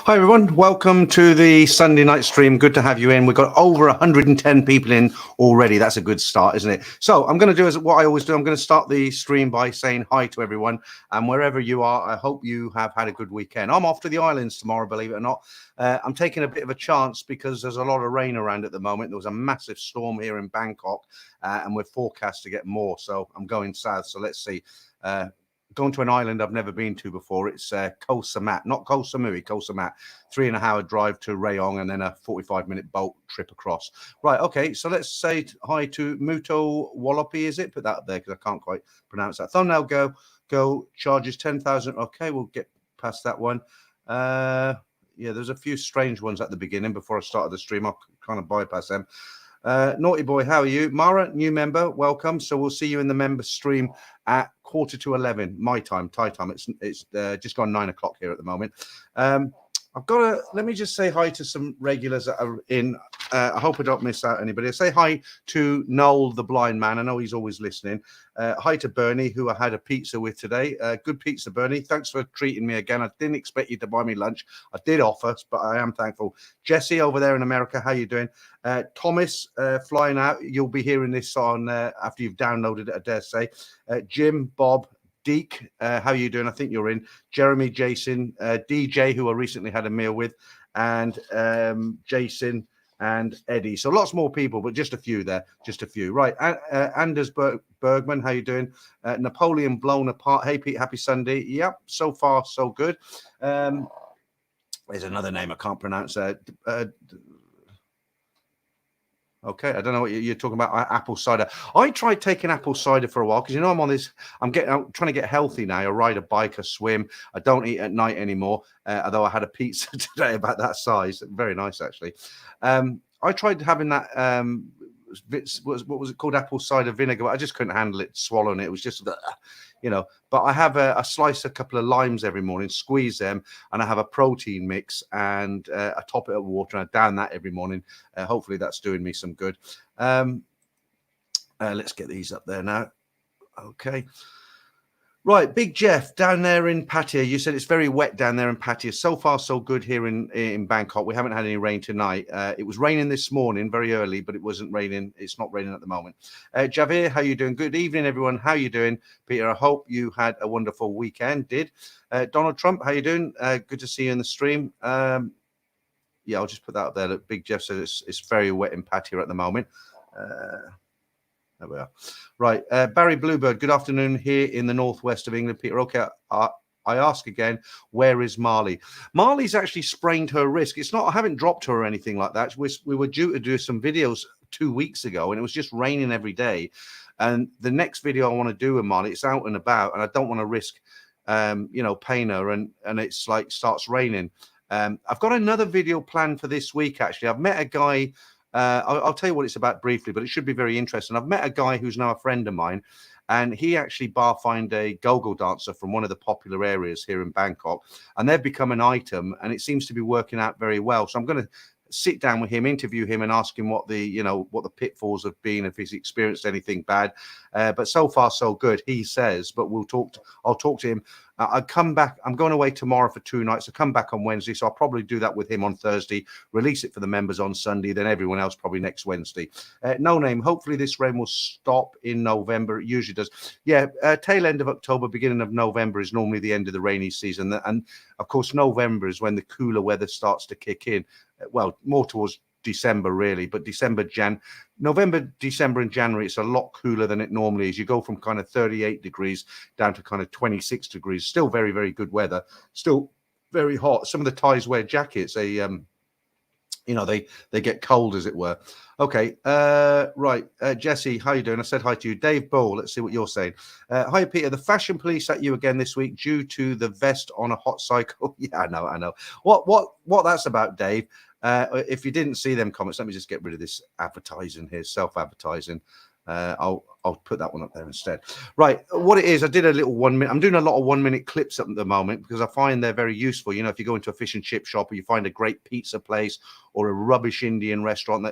Hi everyone, welcome to the Sunday night stream. Good to have you in. We've got over 110 people in already. That's a good start, isn't it? So I'm going to do as what I always do. I'm going to start the stream by saying hi to everyone, and wherever you are, I hope you have had a good weekend. I'm off to the islands tomorrow, believe it or not. I'm taking a bit of a chance because there's a lot of rain around at the moment. There was a massive storm here in Bangkok, and we're forecast to get more. So I'm going south. So let's see. Going to an island I've never been to before. It's Koh Samat, not Koh Samui, Koh Samat. 3.5-hour drive to Rayong and then a 45-minute boat trip across. Right, okay, so let's say hi to Muto Walopi, is it? Put that up there because I can't quite pronounce that. Thumbnail go charges 10,000. Okay, we'll get past that one. Yeah, there's a few strange ones at the beginning before I started the stream. I'll kind of bypass them. Naughty boy, how are you? Mara, new member, welcome. So we'll see you in the member stream at 11:15 my time, Thai time. It's just gone 9 o'clock here at the moment. Let me just say hi to some regulars that are in. I hope I don't miss out anybody. I say hi to Noel, the blind man. I know he's always listening. Hi to Bernie, who I had a pizza with today. Good pizza, Bernie. Thanks for treating me again. I didn't expect you to buy me lunch. I did offer, but I am thankful. Jesse over there in America, how you doing? Thomas, flying out. You'll be hearing this on after you've downloaded it, I dare say. Jim, Bob, Deke, how are you doing? I think you're in. Jeremy, Jason, DJ, who I recently had a meal with, and Jason and Eddie. So lots more people, but just a few there. Just a few. Right. Anders Bergman, how you doing? Napoleon blown apart. Hey, Pete, happy Sunday. Yep, so far, so good. There's another name I can't pronounce. Okay, I don't know what you're talking about. Apple cider. I tried taking apple cider for a while because I'm on this. I'm trying to get healthy now. I ride a bike, I swim. I don't eat at night anymore. Although I had a pizza today about that size, very nice actually. I tried having that. What was it called? Apple cider vinegar. But I just couldn't handle it, swallowing it. It was just, But I have I slice a couple of limes every morning, squeeze them, and I have a protein mix, and I top it up with water, and I down that every morning. Hopefully, that's doing me some good. Let's get these up there now. Okay. Right, Big Jeff, down there in Pattaya. You said it's very wet down there in Pattaya. So far, so good here in Bangkok. We haven't had any rain tonight. It was raining this morning very early, but it wasn't raining. It's not raining at the moment. Javier, how you doing? Good evening, everyone. How you doing? Peter, I hope you had a wonderful weekend. Did. Donald Trump, how you doing? Good to see you in the stream. Yeah, I'll just put that up there. Look, Big Jeff says it's very wet in Pattaya at the moment. There we are. Right. Barry Bluebird, good afternoon here in the northwest of England. Peter, okay, I ask again, where is Marley? Marley's actually sprained her wrist. It's not, I haven't dropped her or anything like that. We were due to do some videos 2 weeks ago, and it was just raining every day. And the next video I want to do with Marley, it's out and about, and I don't want to risk, paying her, and it's like starts raining. I've got another video planned for this week, actually. I've met a guy. I'll tell you what it's about briefly, but it should be very interesting. I've met a guy who's now a friend of mine, and he actually bar fined a go-go dancer from one of the popular areas here in Bangkok, and they've become an item, and it seems to be working out very well. So I'm going to sit down with him, interview him, and ask him what the pitfalls have been, if he's experienced anything bad. But so far, so good, he says. But I'll talk to him. I come back. I'm going away tomorrow for 2 nights. I come back on Wednesday, so I'll probably do that with him on Thursday, release it for the members on Sunday, then everyone else probably next Wednesday. No name. Hopefully this rain will stop in November. It usually does. Yeah, tail end of October, beginning of November is normally the end of the rainy season. And of course, November is when the cooler weather starts to kick in. Well, more towards December really, but November, December and January, it's a lot cooler than it normally is. You go from kind of 38 degrees down to kind of 26 degrees. Still very, very good weather. Still very hot. Some of the Thais wear jackets. They get cold, as it were. Okay, right. Jesse, how you doing? I said hi to you. Dave Bull, let's see what you're saying. Hi, Peter. The fashion police at you again this week due to the vest on a hot cycle. Yeah, I know. What that's about, Dave? If you didn't see them comments, let me just get rid of this advertising here, self-advertising. I'll put that one up there instead. Right, what it is, I did a little 1 minute. I'm doing a lot of 1 minute clips at the moment because I find they're very useful. If you go into a fish and chip shop or you find a great pizza place or a rubbish Indian restaurant,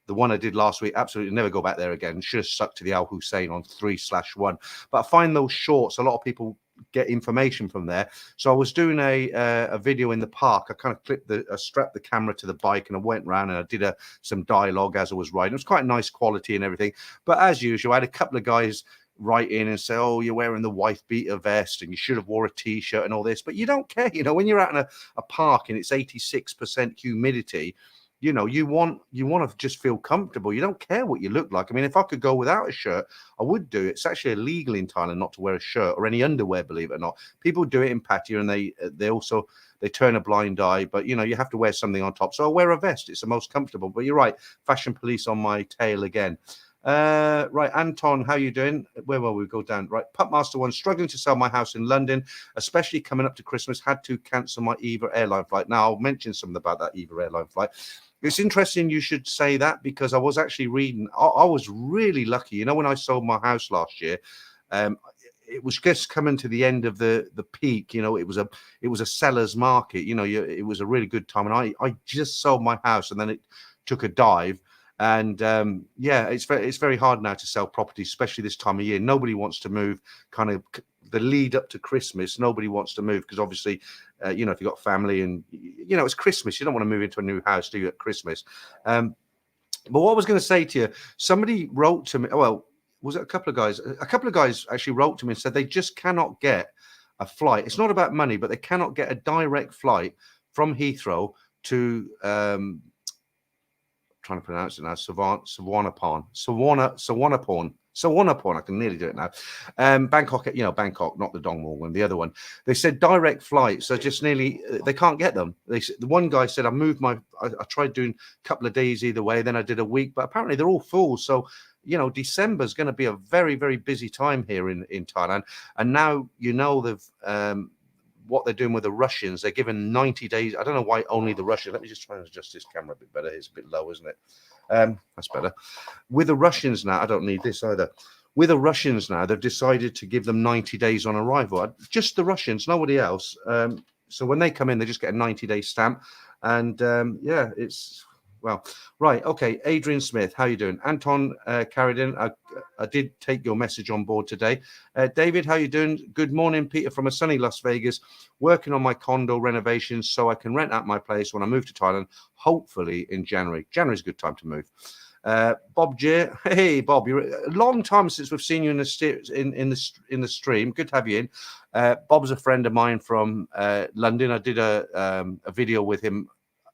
the one I did last week, absolutely never go back there again. Should have stuck to the Al Hussein on 3/1. But I find those shorts, a lot of people get information from there. So I was doing a video in the park. I kind of strapped the camera to the bike, and I went around and I did some dialogue as I was riding. It was quite nice quality and everything. But as usual, I had a couple of guys write in and say, "Oh, you're wearing the wife beater vest and you should have wore a t-shirt and all this." But you don't care, when you're out in a park and it's 86% humidity. You want to just feel comfortable. You don't care what you look like. I mean, if I could go without a shirt, I would do it. It's actually illegal in Thailand not to wear a shirt or any underwear, believe it or not. People do it in Pattaya, and they turn a blind eye. But you have to wear something on top. So I wear a vest. It's the most comfortable. But you're right, fashion police on my tail again. Right, Anton, how you doing? Where will we go down? Right, Pupmaster 1, struggling to sell my house in London, especially coming up to Christmas. Had to cancel my Eva airline flight. Now I'll mention something about that Eva airline flight. It's interesting you should say that, because I was actually reading. I was really lucky. When I sold my house last year, it was just coming to the end of the peak. It was a seller's market. It was a really good time, and I just sold my house, and then it took a dive. And it's very hard now to sell property, especially this time of year. Nobody wants to move. Kind of the lead up to Christmas, nobody wants to move, because obviously, if you've got family and it's Christmas, you don't want to move into a new house, do you, at Christmas? But what I was going to say to you, somebody wrote to me. Well, was it a couple of guys? A couple of guys actually wrote to me and said they just cannot get a flight. It's not about money, but they cannot get a direct flight from Heathrow to trying to pronounce it now, Sawanapon. I can nearly do it now. Bangkok, Bangkok, not the Dongwon one, the other one. They said direct flights are just nearly, they can't get them. The one guy said, I tried doing a couple of days either way, then I did a week, but apparently they're all full. So, December is going to be a very, very busy time here in Thailand. And now, they've, what they're doing with the Russians, they're given 90 days. I don't know why only the Russians. Let me just try and adjust this camera a bit better. It's a bit low, isn't it? That's better. With the Russians now, I don't need this either. With the Russians now, they've decided to give them 90 days on arrival. Just the Russians, nobody else. So when they come in, they just get a 90-day stamp. And it's... Well, right. Okay. Adrian Smith, how you doing? Anton carried in. I did take your message on board today. David, how you doing? Good morning, Peter, from a sunny Las Vegas, working on my condo renovations so I can rent out my place when I move to Thailand, hopefully in January. January's a good time to move. Bob J. Hey, Bob, you're a long time since we've seen you in the stream. Good to have you in. Bob's a friend of mine from London. I did a video with him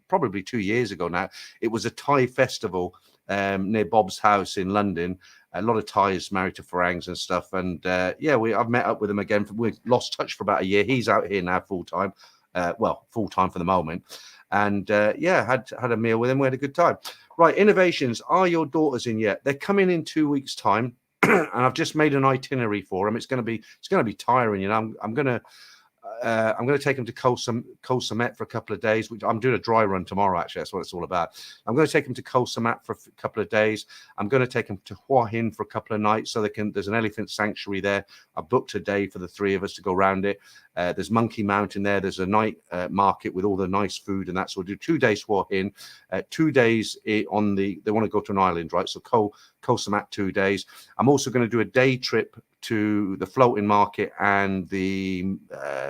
probably 2 years ago now. It was a Thai festival near Bob's house in London. A lot of Thais married to Farangs and stuff. And I've met up with him again. We lost touch for about a year. He's out here now full time. Full time for the moment. And had a meal with him. We had a good time. Right, innovations. Are your daughters in yet? They're coming in 2 weeks' time, and I've just made an itinerary for them. It's going to be tiring. I'm going to take them to Koh Samet for a couple of days. I'm doing a dry run tomorrow, actually. That's what it's all about. I'm going to take them to Koh Samet for a couple of days. I'm going to take them to Hua Hin for a couple of nights so there's an elephant sanctuary there. I booked a day for the three of us to go around it. There's Monkey Mountain there. There's a night market with all the nice food and that. So we'll do 2 days Hua Hin, 2 days they want to go to an island, right? So Koh Samet 2 days. I'm also going to do a day trip to the floating market and the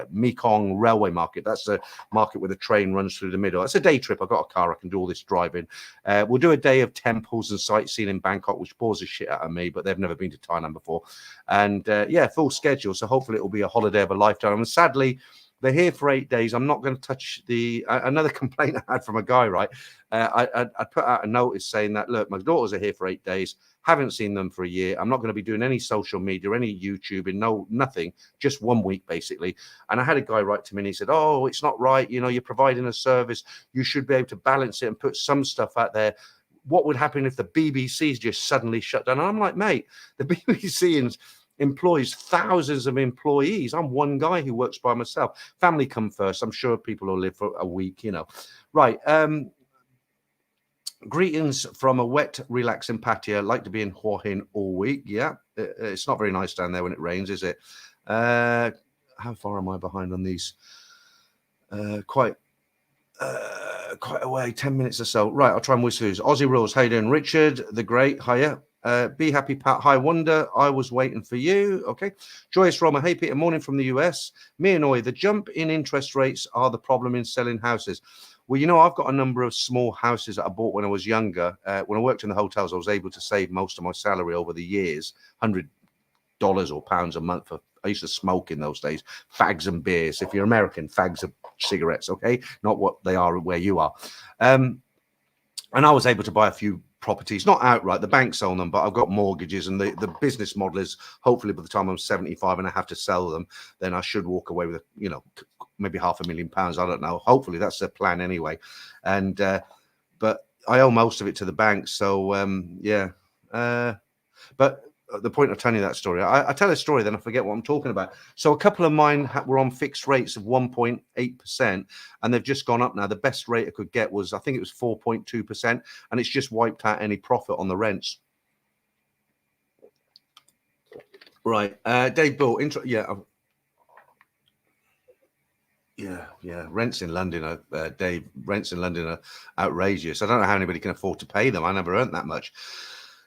Mekong railway market. That's a market where the train runs through the middle. It's a day trip. I've got a car. I can do all this driving. We'll do a day of temples and sightseeing in Bangkok, which bores the shit out of me, but they've never been to Thailand before. And full schedule. So hopefully it will be a holiday of a lifetime. And sadly, they're here for 8 days. I'm not going to touch another complaint I had from a guy, right? I put out a notice saying that, look, my daughters are here for 8 days. Haven't seen them for a year. I'm not going to be doing any social media, any YouTube, nothing, just 1 week, basically. And I had a guy write to me and he said, oh, it's not right. You're providing a service. You should be able to balance it and put some stuff out there. What would happen if the BBC just suddenly shut down? And I'm like, mate, the BBC employs thousands of employees. I'm one guy who works by myself. Family come first. I'm sure people will live for a week, Right. Greetings from a wet, relaxing Pattaya. Like to be in Hua Hin all week. Yeah, it's not very nice down there when it rains, is it? How far am I behind on these? Quite a way, 10 minutes or so. Right, I'll try and whistle these. Aussie Rules, how you doing? Richard the Great, hiya. Be happy, Pat. Hi, Wonder. I was waiting for you. Okay. Joyous Roma. Hey, Peter. Morning from the US. Me and Oi. The jump in interest rates are the problem in selling houses. Well, you know, I've got a number of small houses that I bought when I was younger. When I worked in the hotels, I was able to save most of my salary over the years, $100 or pounds a month. I used to smoke in those days, fags and beers. If you're American, fags are cigarettes, okay? Not what they are where you are. And I was able to buy a few properties, not outright. The banks own them, but I've got mortgages, and the business model is hopefully by the time I'm 75 and I have to sell them, then I should walk away with, you know, maybe £500,000. I don't know. Hopefully that's the plan anyway. And but I owe most of it to the banks. So yeah. But the point of telling you that story, I tell a story, then I forget what I'm talking about. So a couple of mine were on fixed rates of 1.8%, and they've just gone up now. The best rate I could get was, I think it was 4.2%, and it's just wiped out any profit on the rents. Right, Dave Bull, yeah. Rents in London are, Dave, rents in London are outrageous. I don't know how anybody can afford to pay them. I never earned that much.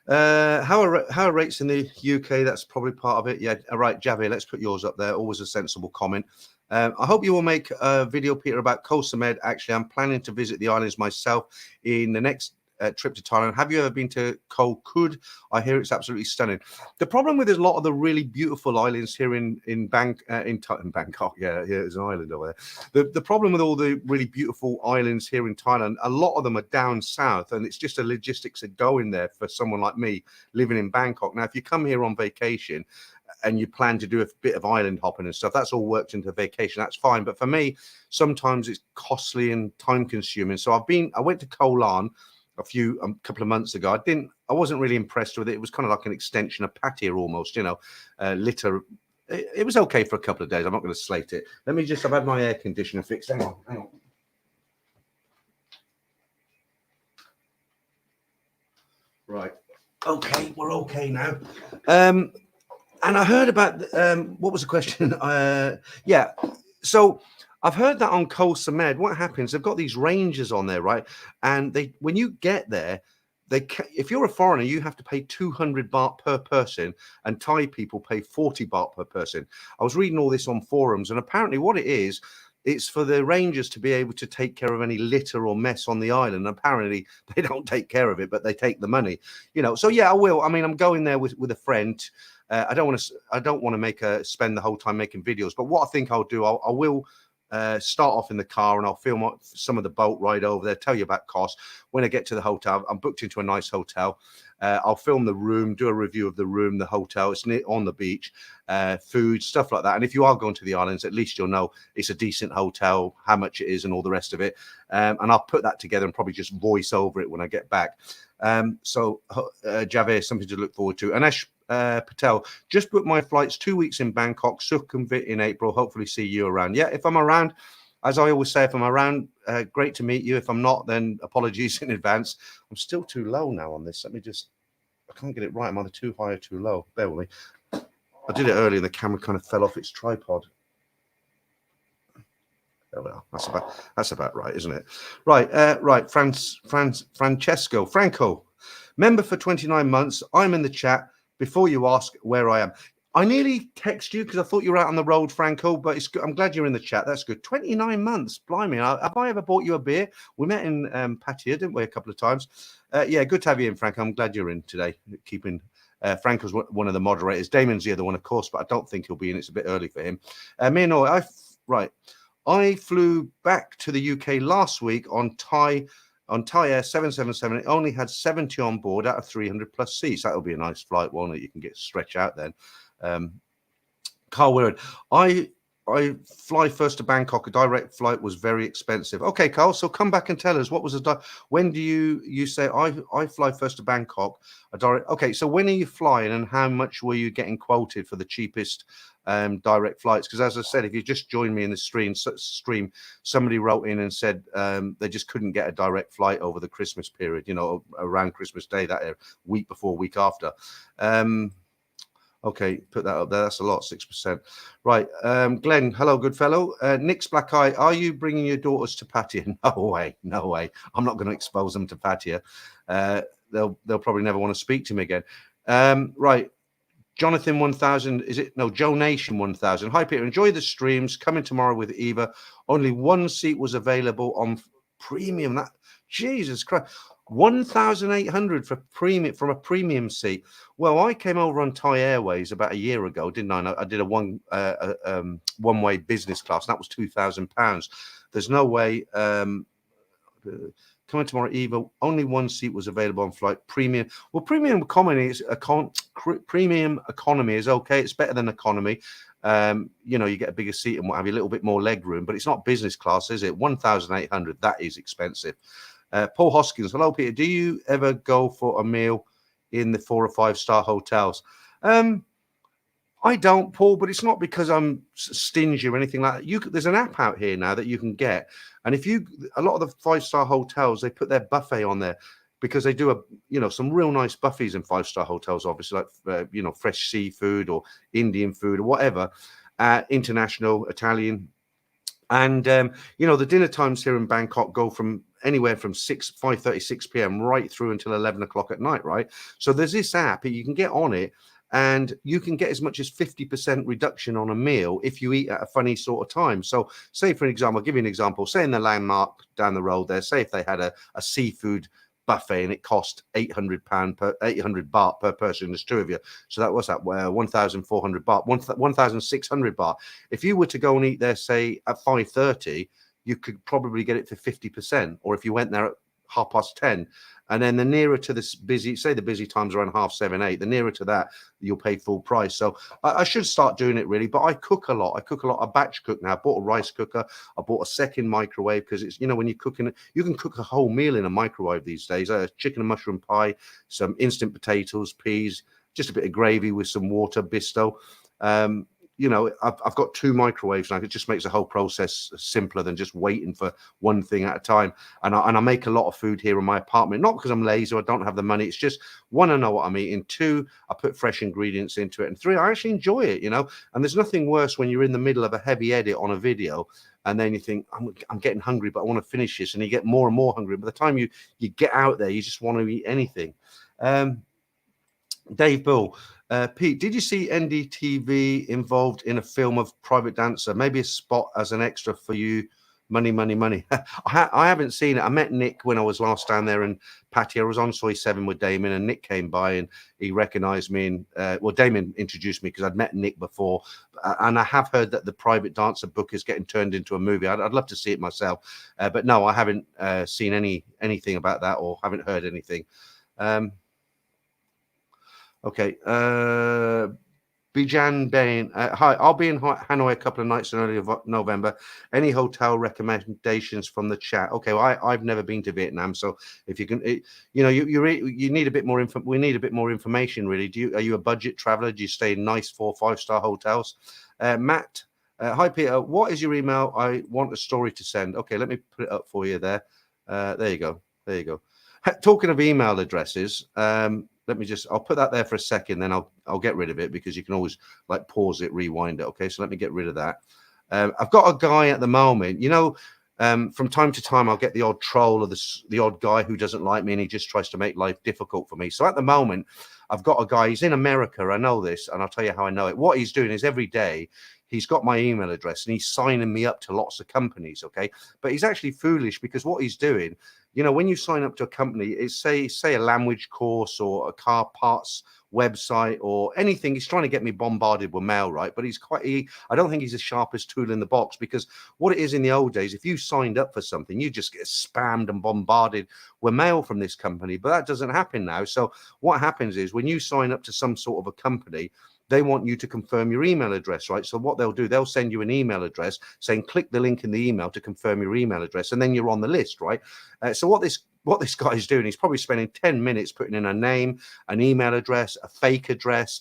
How are rates in the UK? That's probably part of it. Yeah, all right, Javier, let's put yours up there. Always a sensible comment. I hope you will make a video, Peter, about Koh Samed. Actually, I'm planning to visit the islands myself in the next trip to Thailand. Have you ever been to Koh Kud? I hear it's absolutely stunning. The problem with a lot of the really beautiful islands here in Bangkok, yeah, there's an island over there. The problem with all the really beautiful islands here in Thailand, a lot of them are down south, and it's just a logistics of going there for someone like me living in Bangkok. Now, if you come here on vacation and you plan to do a bit of island hopping and stuff, that's all worked into vacation. That's fine. But for me, sometimes it's costly and time consuming. So I went to Koh Lan a couple of months ago. I wasn't really impressed with it. It was kind of like an extension of Pattaya almost, you know, litter. It was okay for a couple of days. I'm not going to slate it. I've had my air conditioner fixed. Hang on. Right. Okay, we're okay now. And I heard about what was the question? Yeah. So I've heard that on Koh Samed, what happens? They've got these rangers on there, right? And when you get there, if you're a foreigner, you have to pay 200 baht per person, and Thai people pay 40 baht per person. I was reading all this on forums, and apparently what it is, it's for the rangers to be able to take care of any litter or mess on the island. Apparently they don't take care of it, but they take the money, you know. So yeah, I will. I mean, I'm going there with a friend. I don't want to spend the whole time making videos, but what I think I'll do, I will start off in the car, and I'll film some of the boat ride over there, tell you about cost. When I get to the hotel, I'm booked into a nice hotel. I'll film the room, do a review of the room, the hotel. It's on the beach, food, stuff like that. And if you are going to the islands, at least you'll know it's a decent hotel, how much it is, and all the rest of it. And I'll put that together and probably just voice over it when I get back. So Javier, something to look forward to. Anesh Patel, just booked my flights 2 weeks in Bangkok, Sukhumvit in April. Hopefully see you around. Yeah, if I'm around, as I always say, if I'm around, great to meet you. If I'm not, then apologies in advance. I'm still too low now on this. I can't get it right. I'm either too high or too low. Bear with me. I did it earlier and the camera kind of fell off its tripod. There we are. That's about right, isn't it? Right. Franco, member for 29 months. I'm in the chat. Before you ask where I am, I nearly text you because I thought you were out on the road, Franco, but it's good. I'm glad you're in the chat. That's good. 29 months. Blimey. Have I ever bought you a beer? We met in Pattaya, didn't we, a couple of times? Yeah, good to have you in, Franco. I'm glad you're in today. Franco's one of the moderators. Damon's the other one, of course, but I don't think he'll be in. It's a bit early for him. I flew back to the UK last week on Thai Air 777. It only had 70 on board out of 300 plus seats. That'll be a nice flight, won't it? You can get stretch out then. Carl Willard, I fly first to Bangkok. A direct flight was very expensive. Okay, Carl, so come back and tell us, what was when do you say I fly first to Bangkok? Okay, so when are you flying, and how much were you getting quoted for the cheapest direct flights? Because as I said, if you just joined me in the stream, somebody wrote in and said they just couldn't get a direct flight over the Christmas period, you know, around Christmas Day, that week before, week after. Okay, put that up there. That's a lot, 6%. Right. Glenn, hello, good fellow. Nick's Black Eye, are you bringing your daughters to Pattaya? No way. I'm not going to expose them to Pattaya. They'll probably never want to speak to me again. Right. Jonathan 1000, is it? No, Joe Nation 1000. Hi, Peter. Enjoy the streams. Coming tomorrow with Eva. Only one seat was available on premium. That Jesus Christ, 1,800 for premium from a premium seat. Well, I came over on Thai Airways about a year ago, didn't I? I did a one-way business class. And that was £2,000. There's no way. Coming tomorrow, Eva. Only one seat was available on flight. Premium. Well, premium economy is premium economy is okay. It's better than economy. You know, you get a bigger seat and what have you, a little bit more leg room, but it's not business class, is it? 1,800. That is expensive. Paul Hoskins. Hello, Peter. Do you ever go for a meal in the 4 or 5 star hotels? I don't, Paul, but it's not because I'm stingy or anything like that. There's an app out here now that you can get, and a lot of the 5-star hotels, they put their buffet on there because they do some real nice buffets in 5-star hotels, obviously, like fresh seafood or Indian food or whatever, international, Italian, and the dinner times here in Bangkok go from anywhere from 5:30, 6 p.m. right through until 11 o'clock at night, right? So there's this app, you can get on it, and you can get as much as 50% reduction on a meal if you eat at a funny sort of time. So say, for example, I'll give you an example. Say in the Landmark down the road there, say if they had a seafood buffet and it cost £800 800 baht per person. There's 2 of you. So that was that 1,400 baht, 1,600 baht. If you were to go and eat there, say at 5:30, you could probably get it for 50%. Or if you went there at 10:30, and then the nearer to this busy, say the busy times around 7:30, 8, the nearer to that, you'll pay full price. So I should start doing it really, but I cook a lot. I batch cook now. I bought a rice cooker. I bought a second microwave because it's, when you're cooking, you can cook a whole meal in a microwave these days. Chicken and mushroom pie, some instant potatoes, peas, just a bit of gravy with some water, bisto. I've got 2 microwaves now. It just makes the whole process simpler than just waiting for one thing at a time. And I make a lot of food here in my apartment, not because I'm lazy or I don't have the money. It's just, 1, I know what I'm eating. 2, I put fresh ingredients into it. And 3, I actually enjoy it, And there's nothing worse when you're in the middle of a heavy edit on a video and then you think, I'm getting hungry, but I want to finish this. And you get more and more hungry. By the time you get out there, you just want to eat anything. Dave Bull. Pete, did you see NDTV involved in a film of Private Dancer? Maybe a spot as an extra for you. Money. I haven't seen it. I met Nick when I was last down there in Pattaya. I was on Soy 7 with Damon, and Nick came by and he recognized me. And Damon introduced me because I'd met Nick before. And I have heard that the Private Dancer book is getting turned into a movie. I'd love to see it myself. But no, I haven't seen anything about that or haven't heard anything. Okay. Bijan Bain. Hi, I'll be in Hanoi a couple of nights in early November. Any hotel recommendations from the chat? Okay, well, I've never been to Vietnam, so if you can, you need a bit more info. We need a bit more information, really. Are you a budget traveler? Do you stay in nice 4 or 5-star hotels? Matt. Hi, Peter. What is your email? I want a story to send. Okay, let me put it up for you there. There you go. Talking of email addresses, I'll put that there for a second, then I'll get rid of it because you can always like pause it, rewind it. Okay, so let me get rid of that. I've got a guy at the moment, from time to time I'll get the odd troll or the odd guy who doesn't like me and he just tries to make life difficult for me. So at the moment, I've got a guy, he's in America, I know this, and I'll tell you how I know it. What he's doing is every day he's got my email address and he's signing me up to lots of companies, okay? But he's actually foolish because what he's doing, when you sign up to a company, it's say a language course or a car parts website or anything. He's trying to get me bombarded with mail, right? But I don't think he's the sharpest tool in the box, because what it is in the old days, if you signed up for something, you just get spammed and bombarded with mail from this company. But that doesn't happen now. So what happens is when you sign up to some sort of a company, they want you to confirm your email address, right? So what they'll do, they'll send you an email address saying, click the link in the email to confirm your email address. And then you're on the list, right? So what this guy is doing, he's probably spending 10 minutes putting in a name, an email address, a fake address,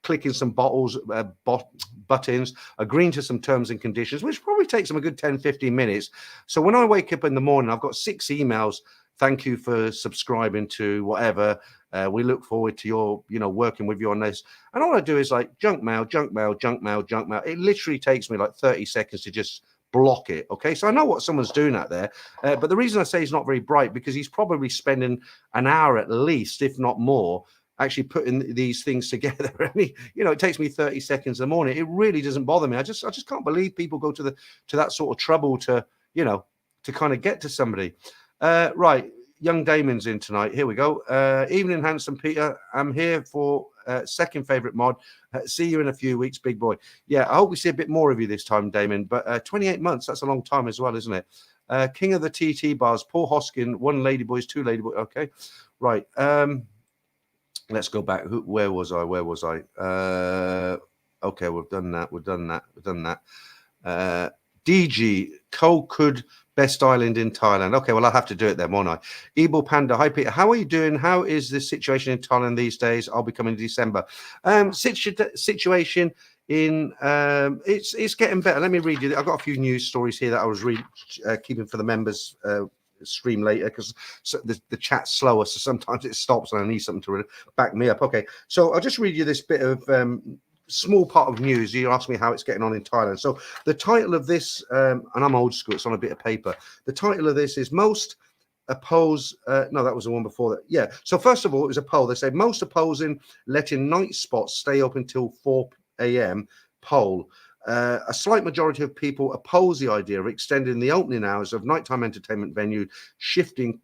clicking some buttons, agreeing to some terms and conditions, which probably takes him a good 10, 15 minutes. So when I wake up in the morning, I've got 6 emails. Thank you for subscribing to whatever. We look forward to your, working with you on this. And all I do is like junk mail. It literally takes me like 30 seconds to just block it. Okay. So I know what someone's doing out there. But the reason I say he's not very bright, because he's probably spending an hour at least, if not more. actually putting these things together. It takes me 30 seconds in the morning. It really doesn't bother me. I just can't believe people go to that sort of trouble to kind of get to somebody. Right. Young Damon's in tonight. Here we go. Evening, handsome Peter. I'm here for second favorite mod. See you in a few weeks, big boy. Yeah, I hope we see a bit more of you this time, Damon. But 28 months, that's a long time as well, isn't it? King of the TT bars, Paul Hoskin, 1 ladyboys, 2 ladyboys. Okay, right. Let's go back. Where was I? Okay, we've done that. DG, Kolkud, best island in Thailand. Okay, well, I'll have to do it then, won't I? Ebel Panda, hi Peter, how are you doing? How is the situation in Thailand these days? I'll be coming in December. Situation in it's getting better. Let me read you. I've got a few news stories here that I was keeping for the members stream later, because the chat's slower, so sometimes it stops and I need something to back me up. Okay, so I'll just read you this bit of small part of news. You asked me how it's getting on in Thailand. So the title of this, and I'm old school, it's on a bit of paper. The title of this is most oppose. No, that was the one before that. Yeah. So first of all, it was a poll. They said most opposing letting night spots stay open until 4 a.m. Poll. A slight majority of people oppose the idea of extending the opening hours of nighttime entertainment venue, shifting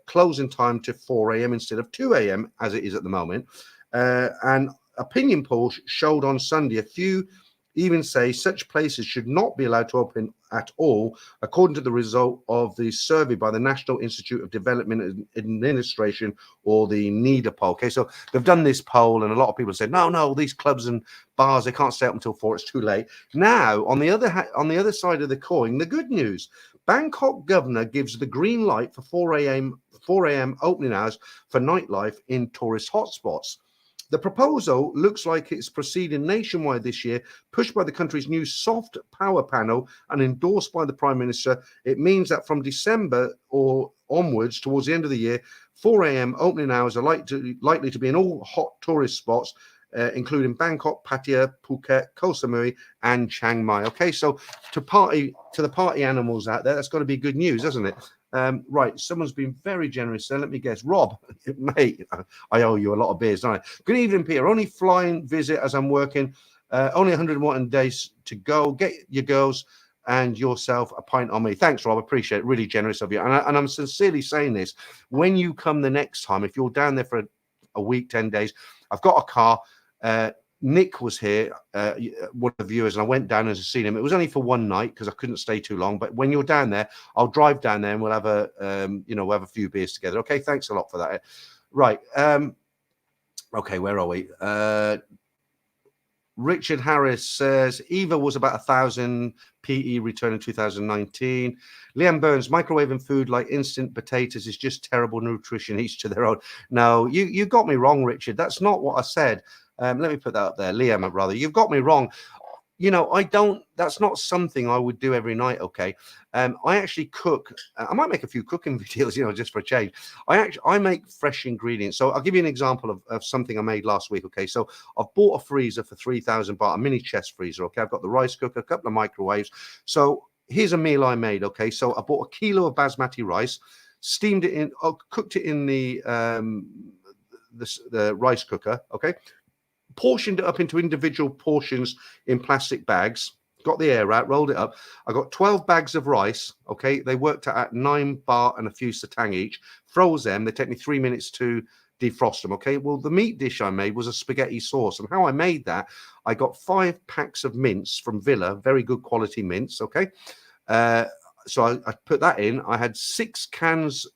closing time to 4 a.m. instead of 2 a.m. as it is at the moment. And opinion polls showed on Sunday a few even say such places should not be allowed to open at all, according to the result of the survey by the National Institute of Development and Administration, or the NIDA poll. Okay, so they've done this poll, and a lot of people said, no, these clubs and bars, they can't stay up until 4, it's too late. Now, on the other side of the coin, the good news, Bangkok governor gives the green light for 4 a.m. opening hours for nightlife in tourist hotspots. The proposal looks like it's proceeding nationwide this year, pushed by the country's new soft power panel and endorsed by the Prime Minister. It means that from December or onwards, towards the end of the year, 4 a.m. opening hours are likely to be in all hot tourist spots, including Bangkok, Pattaya, Phuket, Koh Samui, and Chiang Mai. Okay, so to the party animals out there, that's got to be good news, hasn't it? Right, someone's been very generous there. Let me guess. Rob, mate, I owe you a lot of beers, don't I? Good evening, Peter. Only flying visit as I'm working. Only 101 days to go. Get your girls and yourself a pint on me. Thanks, Rob. Appreciate it. Really generous of you. And I'm sincerely saying this. When you come the next time, if you're down there for a week, 10 days, I've got a car. Nick was here, one of the viewers, and I went down and seen him. It was only for one night because I couldn't stay too long. But when you're down there, I'll drive down there and we'll have we'll have a few beers together. Okay, thanks a lot for that. Right. Okay, where are we? Richard Harris says Eva was about 1,000 PE return in 2019. Liam Burns, microwaving food like instant potatoes is just terrible nutrition, each to their own. No, you got me wrong, Richard. That's not what I said. Let me put that up there. Liam, brother, you've got me wrong. That's not something I would do every night. Okay. I actually cook. I might make a few cooking videos, just for a change. I make fresh ingredients. So I'll give you an example of something I made last week. Okay. So I've bought a freezer for 3,000 baht, a mini chest freezer. Okay. I've got the rice cooker, a couple of microwaves. So here's a meal I made. Okay. So I bought a kilo of basmati rice, steamed it in, cooked it in the rice cooker. Okay. Portioned it up into individual portions in plastic bags, got the air out, rolled it up. I got 12 bags of rice. Okay. They worked at 9 baht and a few satang each. Froze them. They take me 3 minutes to defrost them. Okay. Well, the meat dish I made was a spaghetti sauce. And how I made that, I got 5 packs of mince from Villa, very good quality mince. Okay. So I put that in. I had 6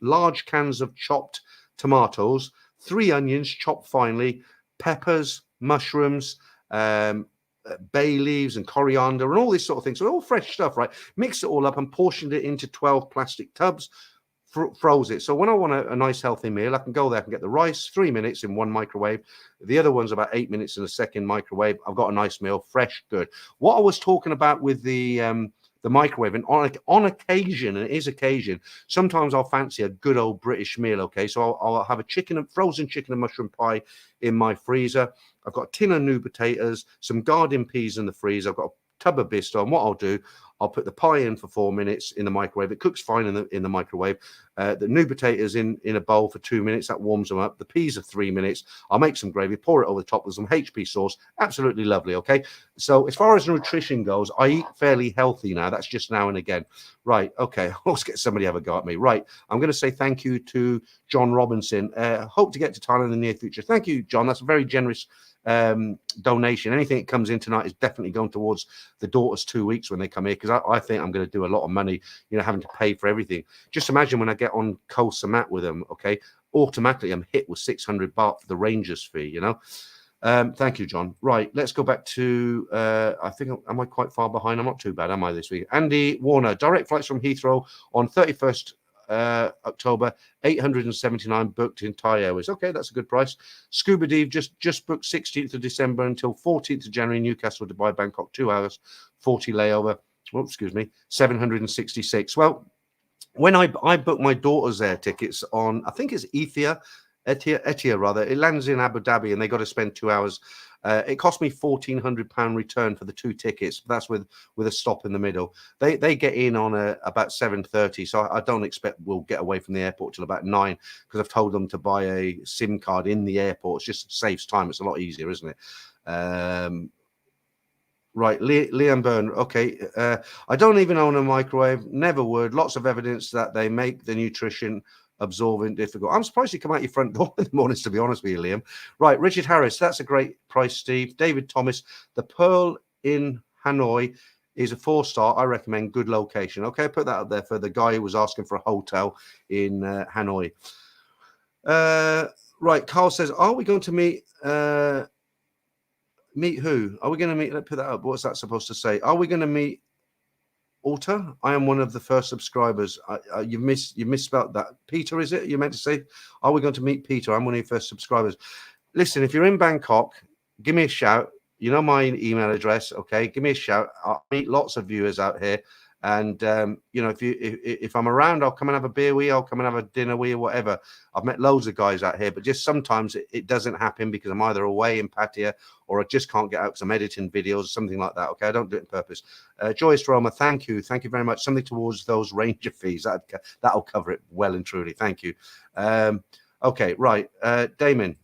large cans of chopped tomatoes, 3 onions chopped finely, peppers, mushrooms, bay leaves and coriander and all this sort of thing. So all fresh stuff, right? Mixed it all up and portioned it into 12 plastic tubs, froze it. So when I want a nice healthy meal, I can go there and get the rice, 3 minutes in one microwave. The other one's about 8 minutes in a second microwave. I've got a nice meal, fresh, good. What I was talking about with the microwave, and on occasion, and it is occasion, sometimes I'll fancy a good old British meal. Okay, so I'll have a frozen chicken and mushroom pie in my freezer. I've got a tin of new potatoes, some garden peas in the freezer. I've got a tub of bisto, and what I'll do, I'll put the pie in for 4 minutes in the microwave. It cooks fine in the microwave. The new potatoes in a bowl for 2 minutes. That warms them up. The peas are 3 minutes. I'll make some gravy, pour it over the top with some HP sauce. Absolutely lovely. Okay. So as far as nutrition goes, I eat fairly healthy now. That's just now and again. Right. Okay. Let's get somebody have a go at me. Right. I'm going to say thank you to John Robinson. Hope to get to Thailand in the near future. Thank you, John. That's a very generous donation. Anything that comes in tonight is definitely going towards the daughter's 2 weeks when they come here, because I think I'm going to do a lot of money, having to pay for everything. Just imagine when I get on Koh Samat with them, okay, automatically I'm hit with 600 baht for the Rangers fee, Thank you, John. Right, let's go back to, I think, am I quite far behind? I'm not too bad, am I, this week? Andy Warner, direct flights from Heathrow on 31st October, 879 booked in Thai Airways. Okay, that's a good price. Scuba Dive just booked 16th of December until 14th of January, Newcastle, Dubai, Bangkok, 2 hours, 40 layover. Oh, excuse me, 766. Well, when I booked my daughter's air tickets on, I think it's Etihad rather, it lands in Abu Dhabi and they got to spend 2 hours. It cost me £1,400 return for the 2 tickets. That's with a stop in the middle. They get in on about 7:30, so I don't expect we'll get away from the airport till about 9, because I've told them to buy a SIM card in the airport. It just saves time. It's a lot easier, isn't it? Right, Liam Byrne. Okay, I don't even own a microwave. Never would. Lots of evidence that they make the nutrition absorbent difficult. I'm surprised you come out your front door in the mornings, to be honest with you, Liam. Right, Richard Harris. That's a great price, Steve. David Thomas. The Pearl in Hanoi is a 4-star. I recommend. Good location. Okay, put that up there for the guy who was asking for a hotel in Hanoi. Right, Carl says, are we going to meet who? Are we going to meet? Let's put that up. What's that supposed to say? Are we going to meet Alta? I am one of the first subscribers. You misspelled that. Peter, is it? You meant to say, are we going to meet Peter? I'm one of your first subscribers. Listen, if you're in Bangkok, give me a shout. You know my email address. Okay, give me a shout. I'll meet lots of viewers out here. And if I'm around, I'll come and have a beer with you. I'll come and have a dinner with you, whatever. I've met loads of guys out here, but just sometimes it doesn't happen because I'm either away in Pattaya or I just can't get out because I'm editing videos or something like that. Okay, I don't do it on purpose. Joyce Roma, thank you very much. Something towards those ranger fees that'll cover it well and truly. Thank you. Okay, right, Damon.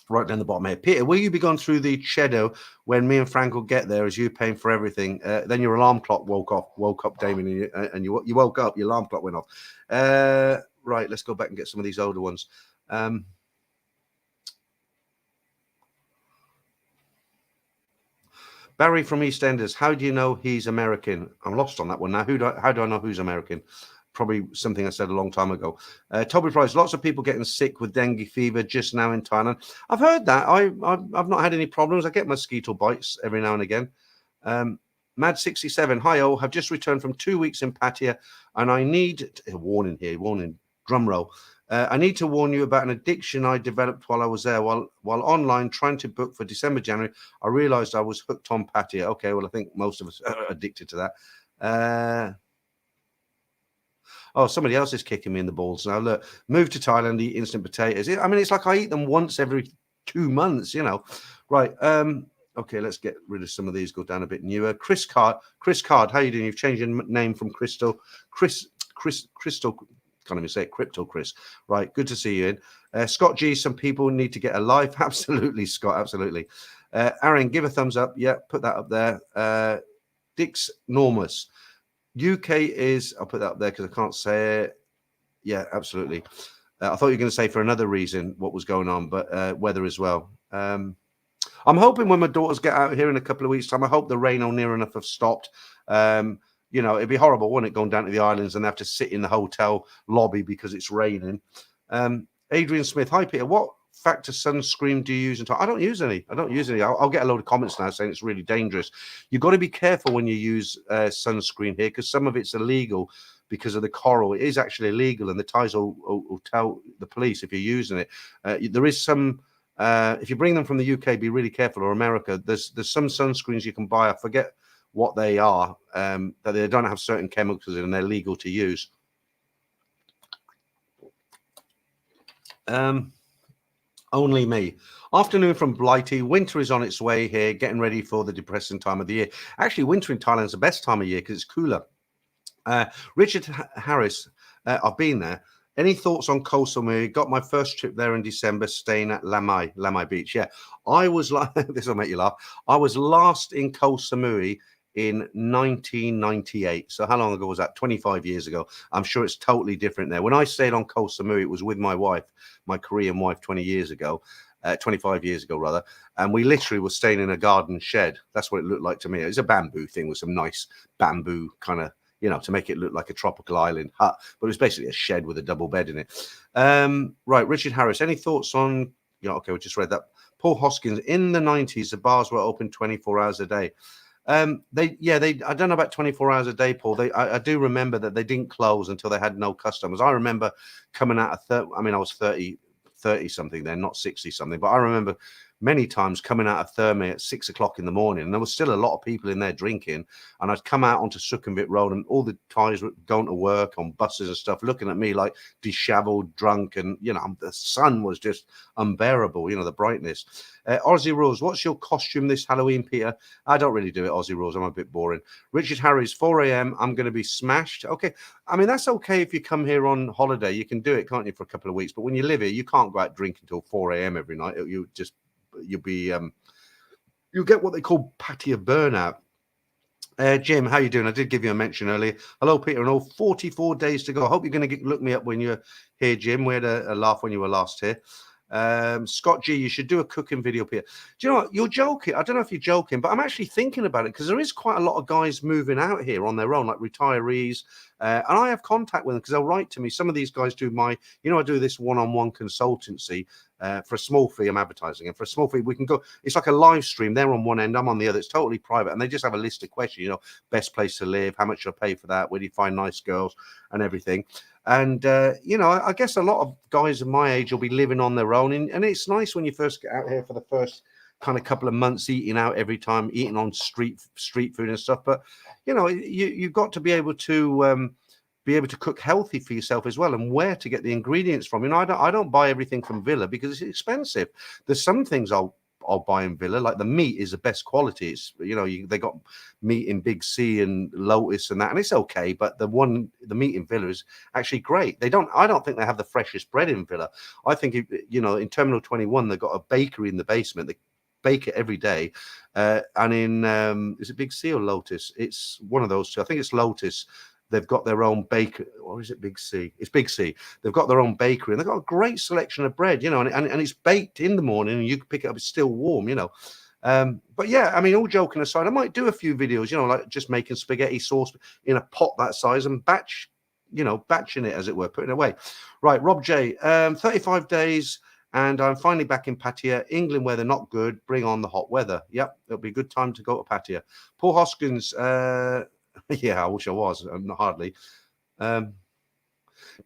Right down the bottom here. Peter, will you be going through the cheddar when me and Frank will get there as you paying for everything? Then your alarm clock woke up, Damien, and you woke up, your alarm clock went off. Right, let's go back and get some of these older ones. Barry from EastEnders, how do you know he's American? I'm lost on that one now. How do I know who's American? Probably something I said a long time ago. Toby Price, lots of people getting sick with dengue fever just now in Thailand. I've heard that. I've not had any problems. I get mosquito bites every now and again. Mad67, hi all, have just returned from 2 weeks in Pattaya and I need a warning, drum roll. I need to warn you about an addiction I developed while I was there. While online trying to book for December, January, I realized I was hooked on Pattaya. Okay, well, I think most of us are addicted to that. Oh, somebody else is kicking me in the balls now. Look, move to Thailand, eat instant potatoes. I mean, it's like I eat them once every 2 months, Right. Okay, let's get rid of some of these. Go down a bit newer. Chris Card, how you doing? You've changed your name from Crystal. Crystal. Can't even say it. Crypto Chris. Right. Good to see you in. Scott G. Some people need to get a life. Absolutely, Scott. Absolutely. Aaron, give a thumbs up. Yeah, put that up there. Dix Normus. UK is, I'll put that up there because I can't say it. Yeah, absolutely. I thought you were going to say for another reason what was going on, but weather as well. I'm hoping when my daughters get out here in a couple of weeks' time, I hope the rain will near enough have stopped. It'd be horrible, wouldn't it, going down to the islands and have to sit in the hotel lobby because it's raining. Adrian Smith, hi Peter, what factor sunscreen do you use? I don't use any. I'll get a load of comments now saying it's really dangerous. You've got to be careful when you use sunscreen here because some of it's illegal because of the coral. It is actually illegal, and the Thais will tell the police if you're using it. There is some. If you bring them from the UK, be really careful, or America. There's some sunscreens you can buy. I forget what they are. That they don't have certain chemicals in, and they're legal to use. Only me. Afternoon from Blighty. Winter is on its way here, getting ready for the depressing time of the year. Actually, winter in Thailand is the best time of year because it's cooler. Richard Harris, I've been there. Any thoughts on Koh Samui? Got my first trip there in December, staying at Lamai Beach. Yeah, I was like, this will make you laugh. I was last in Koh Samui in 1998. So how long ago was that? 25 years ago. I'm sure it's totally different there. When I stayed on Koh Samui, it was with my wife, my Korean wife, 20 years ago. 25 years ago, rather. And we literally were staying in a garden shed. That's what it looked like to me. It was a bamboo thing with some nice bamboo kind of, to make it look like a tropical island hut, but it was basically a shed with a double bed in it. Right, Richard Harris, any thoughts on, okay, we just read that. Paul Hoskins, in the 90s, the bars were open 24 hours a day. I don't know about 24 hours a day, Paul. I do remember that they didn't close until they had no customers. I remember coming out of, I was 30 something then, not 60 something, but I remember many times coming out of Therme at 6 o'clock in the morning, and there was still a lot of people in there drinking. And I'd come out onto Sukhumvit Road, and all the Thais were going to work on buses and stuff, looking at me like disheveled, drunk, and the sun was just unbearable. The brightness. Aussie Rules, what's your costume this Halloween, Peter? I don't really do it, Aussie Rules. I'm a bit boring. Richard Harris, 4 a.m. I'm going to be smashed. Okay, that's okay if you come here on holiday. You can do it, can't you, for a couple of weeks? But when you live here, you can't go out drinking until 4 a.m. every night. You'll get what they call patio burnout. Jim, how you doing? I did give you a mention earlier. Hello, Peter, and all 44 days to go. I hope you're going to look me up when you're here, Jim. We had a laugh when you were last here. Scott G, you should do a cooking video, Peter. Do you know what? You're joking. I don't know if you're joking, but I'm actually thinking about it because there is quite a lot of guys moving out here on their own, like retirees. And I have contact with them because they'll write to me. Some of these guys do I do this one-on-one consultancy for a small fee. I'm advertising, and for a small fee, we can go. It's like a live stream. They're on one end, I'm on the other. It's totally private, and they just have a list of questions. Best place to live, how much should I pay for that, where do you find nice girls, and everything. And I guess a lot of guys of my age will be living on their own, and it's nice when you first get out here for the first kind of couple of months, eating out every time, eating on street food and stuff. But you've got to be able to cook healthy for yourself as well, and where to get the ingredients from. I don't buy everything from Villa because it's expensive. There's some things I'll buy in Villa, like the meat is the best quality. It's they got meat in Big C and Lotus and that, and it's okay. But the meat in Villa is actually great. I don't think they have the freshest bread in Villa. I think in Terminal 21 they've got a bakery in the basement. They bake it every day, and in is it Big C or Lotus? It's one of those two. I think it's Lotus. They've got their own bakery, or is it Big C? It's Big C. They've got their own bakery, and they've got a great selection of bread, and it's baked in the morning, and you can pick it up. It's still warm, But yeah, all joking aside, I might do a few videos, like just making spaghetti sauce in a pot that size and batching it, as it were, putting it away. Right, Rob J, 35 days, and I'm finally back in Pattaya. England weather not good. Bring on the hot weather. Yep, it'll be a good time to go to Pattaya. Paul Hoskins, yeah, I wish I was. Not hardly.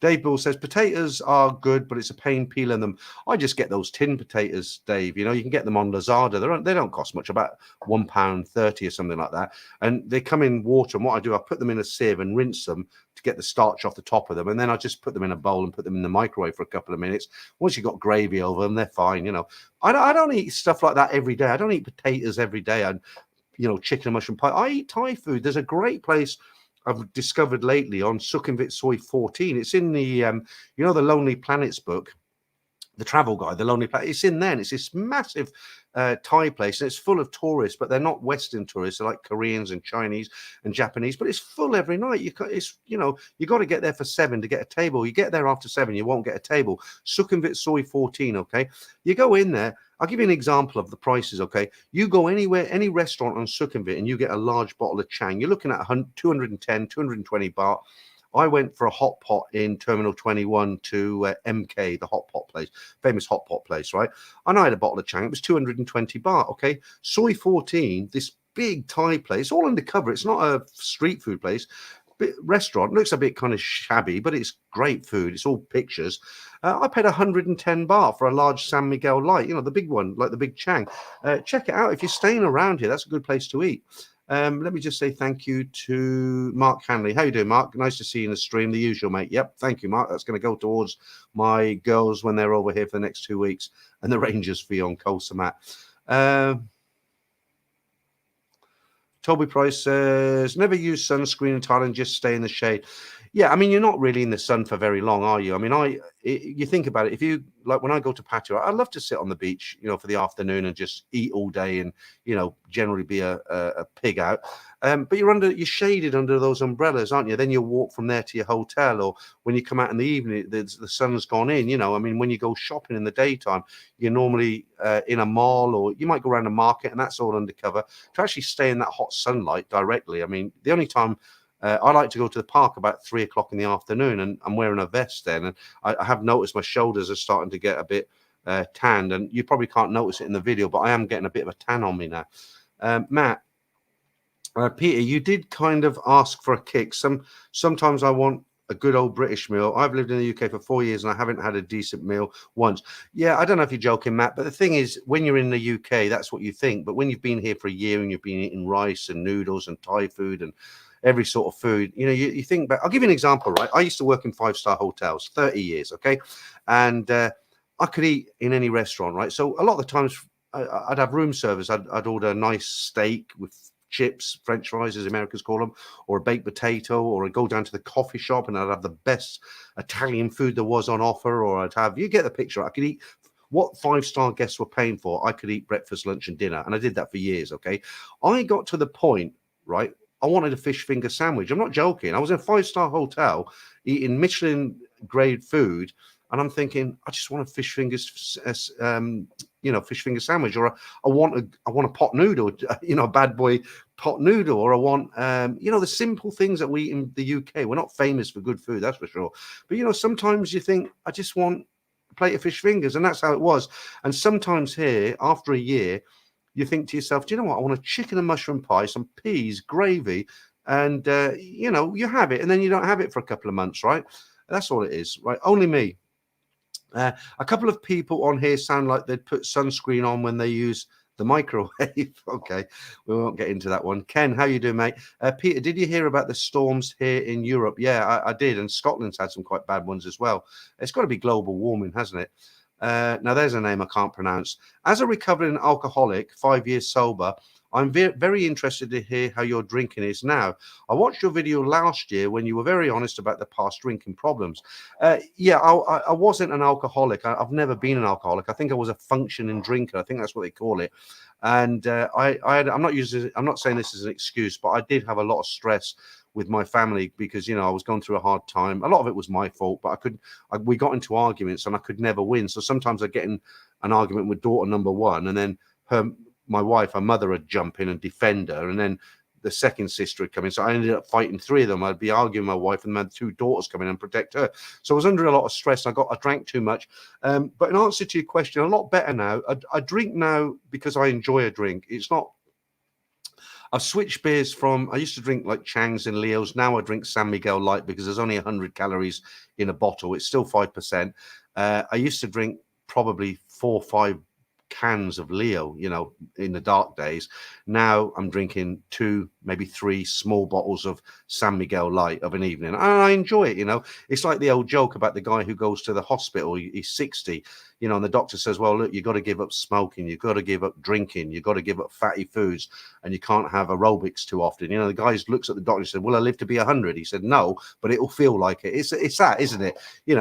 Dave Bull says potatoes are good, but it's a pain peeling them. I just get those tin potatoes, Dave. You can get them on Lazada. They don't cost much, about £1.30 or something like that. And they come in water. And what I do, I put them in a sieve and rinse them to get the starch off the top of them. And then I just put them in a bowl and put them in the microwave for a couple of minutes. Once you've got gravy over them, they're fine. I don't eat stuff like that every day. I don't eat potatoes every day. And chicken and mushroom pie. I eat Thai food. There's a great place I've discovered lately on Sukhumvit Soy 14. It's in the the Lonely Planets book, the travel guide, the Lonely Planet. It's in there, and it's this massive Thai place, and it's full of tourists, but they're not Western tourists. They're like Koreans and Chinese and Japanese, but it's full every night. You got to get there for 7 to get a table. You get there after 7, you won't get a table. Sukhumvit Soy 14, okay? You go in there. I'll give you an example of the prices, okay? You go anywhere, any restaurant on Sukhumvit, and you get a large bottle of Chang. You're looking at 210, 220 baht. I went for a hot pot in Terminal 21 to MK, the hot pot place, famous hot pot place, right? And I had a bottle of Chang. It was 220 baht, okay? Soy 14, this big Thai place, all undercover. It's not a street food place. Restaurant looks a bit kind of shabby, but it's great food. It's all pictures. I paid 110 baht for a large San Miguel light, the big one, like the big Chang. Check it out if you're staying around here. That's a good place to eat. Let me just say thank you to Mark Hanley. How you doing, Mark? Nice to see you in the stream. The usual, mate. Yep, thank you, Mark. That's going to go towards my girls when they're over here for the next 2 weeks, and the Rangers fee on Kosamat. Toby Price says, never use sunscreen in Thailand, just stay in the shade. Yeah, I mean, you're not really in the sun for very long, are you? I mean, you think about it. If you, like, when I go to patio, I love to sit on the beach, for the afternoon and just eat all day and, generally be a pig out. But you're shaded under those umbrellas, aren't you? Then you walk from there to your hotel, or when you come out in the evening, the sun's gone in, I mean, when you go shopping in the daytime, you're normally in a mall, or you might go around a market, and that's all undercover. To actually stay in that hot sunlight directly, I mean, the only time I like to go to the park about 3 o'clock in the afternoon, and I'm wearing a vest then, and I have noticed my shoulders are starting to get a bit tanned, and you probably can't notice it in the video, but I am getting a bit of a tan on me now. Matt, Peter, you did kind of ask for a kick. Sometimes I want a good old British meal. I've lived in the UK for 4 years and I haven't had a decent meal once. Yeah, I don't know if you're joking, Matt, but the thing is, when you're in the UK, that's what you think. But when you've been here for a year and you've been eating rice and noodles and Thai food and every sort of food, you think back. I'll give you an example, right? I used to work in 5-star hotels, 30 years, okay? And I could eat in any restaurant, right? So a lot of the times I'd have room service. I'd order a nice steak with chips, French fries, as Americans call them, or a baked potato, or I'd go down to the coffee shop and I'd have the best Italian food there was on offer, or you get the picture. I could eat what 5-star guests were paying for. I could eat breakfast, lunch, and dinner. And I did that for years, okay? I got to the point, right? I wanted a fish finger sandwich. I'm not joking. I was in a 5-star hotel eating Michelin grade food, and I'm thinking, I just want a fish fingers, fish finger sandwich, or I want a pot noodle, a bad boy pot noodle, or I want, the simple things that we eat in the UK. We're not famous for good food, that's for sure. But sometimes you think, I just want a plate of fish fingers, and that's how it was. And sometimes here, after a year, you think to yourself, do you know what? I want a chicken and mushroom pie, some peas, gravy, and you have it, and then you don't have it for a couple of months, right? That's all it is, right? Only me. A couple of people on here sound like they'd put sunscreen on when they use the microwave. Okay, we won't get into that one. Ken, how you doing, mate? Peter, did you hear about the storms here in Europe? Yeah, I did, and Scotland's had some quite bad ones as well. It's got to be global warming, hasn't it? Now, there's a name I can't pronounce. As a recovering alcoholic, 5 years sober, I'm very interested to hear how your drinking is now. I watched your video last year when you were very honest about the past drinking problems. Yeah, I wasn't an alcoholic. I've never been an alcoholic. I think I was a functioning drinker. I think that's what they call it. And I'm not saying this is an excuse, but I did have a lot of stress with my family because I was going through a hard time. A lot of it was my fault, but we got into arguments and I could never win. So sometimes I'd get in an argument with daughter number one, and then my wife, her mother, would jump in and defend her, and then the second sister would come in. So I ended up fighting 3 of them. I'd be arguing with my wife, and then 2 daughters come in and protect her. So I was under a lot of stress. I drank too much. But in answer to your question, a lot better now. I drink now because I enjoy a drink. It's not. I've switched beers I used to drink like Chang's and Leo's. Now I drink San Miguel Light because there's only 100 calories in a bottle. It's still 5%. I used to drink probably 4 or 5 cans of Leo, in the dark days. Now I'm drinking 2, maybe 3 small bottles of San Miguel Light of an evening. And I enjoy it, It's like the old joke about the guy who goes to the hospital. He's 60, and the doctor says, well, look, you've got to give up smoking. You've got to give up drinking. You've got to give up fatty foods, and you can't have aerobics too often. The guy looks at the doctor and said, will I live to be 100? He said, no, but it will feel like it. It's that, isn't it?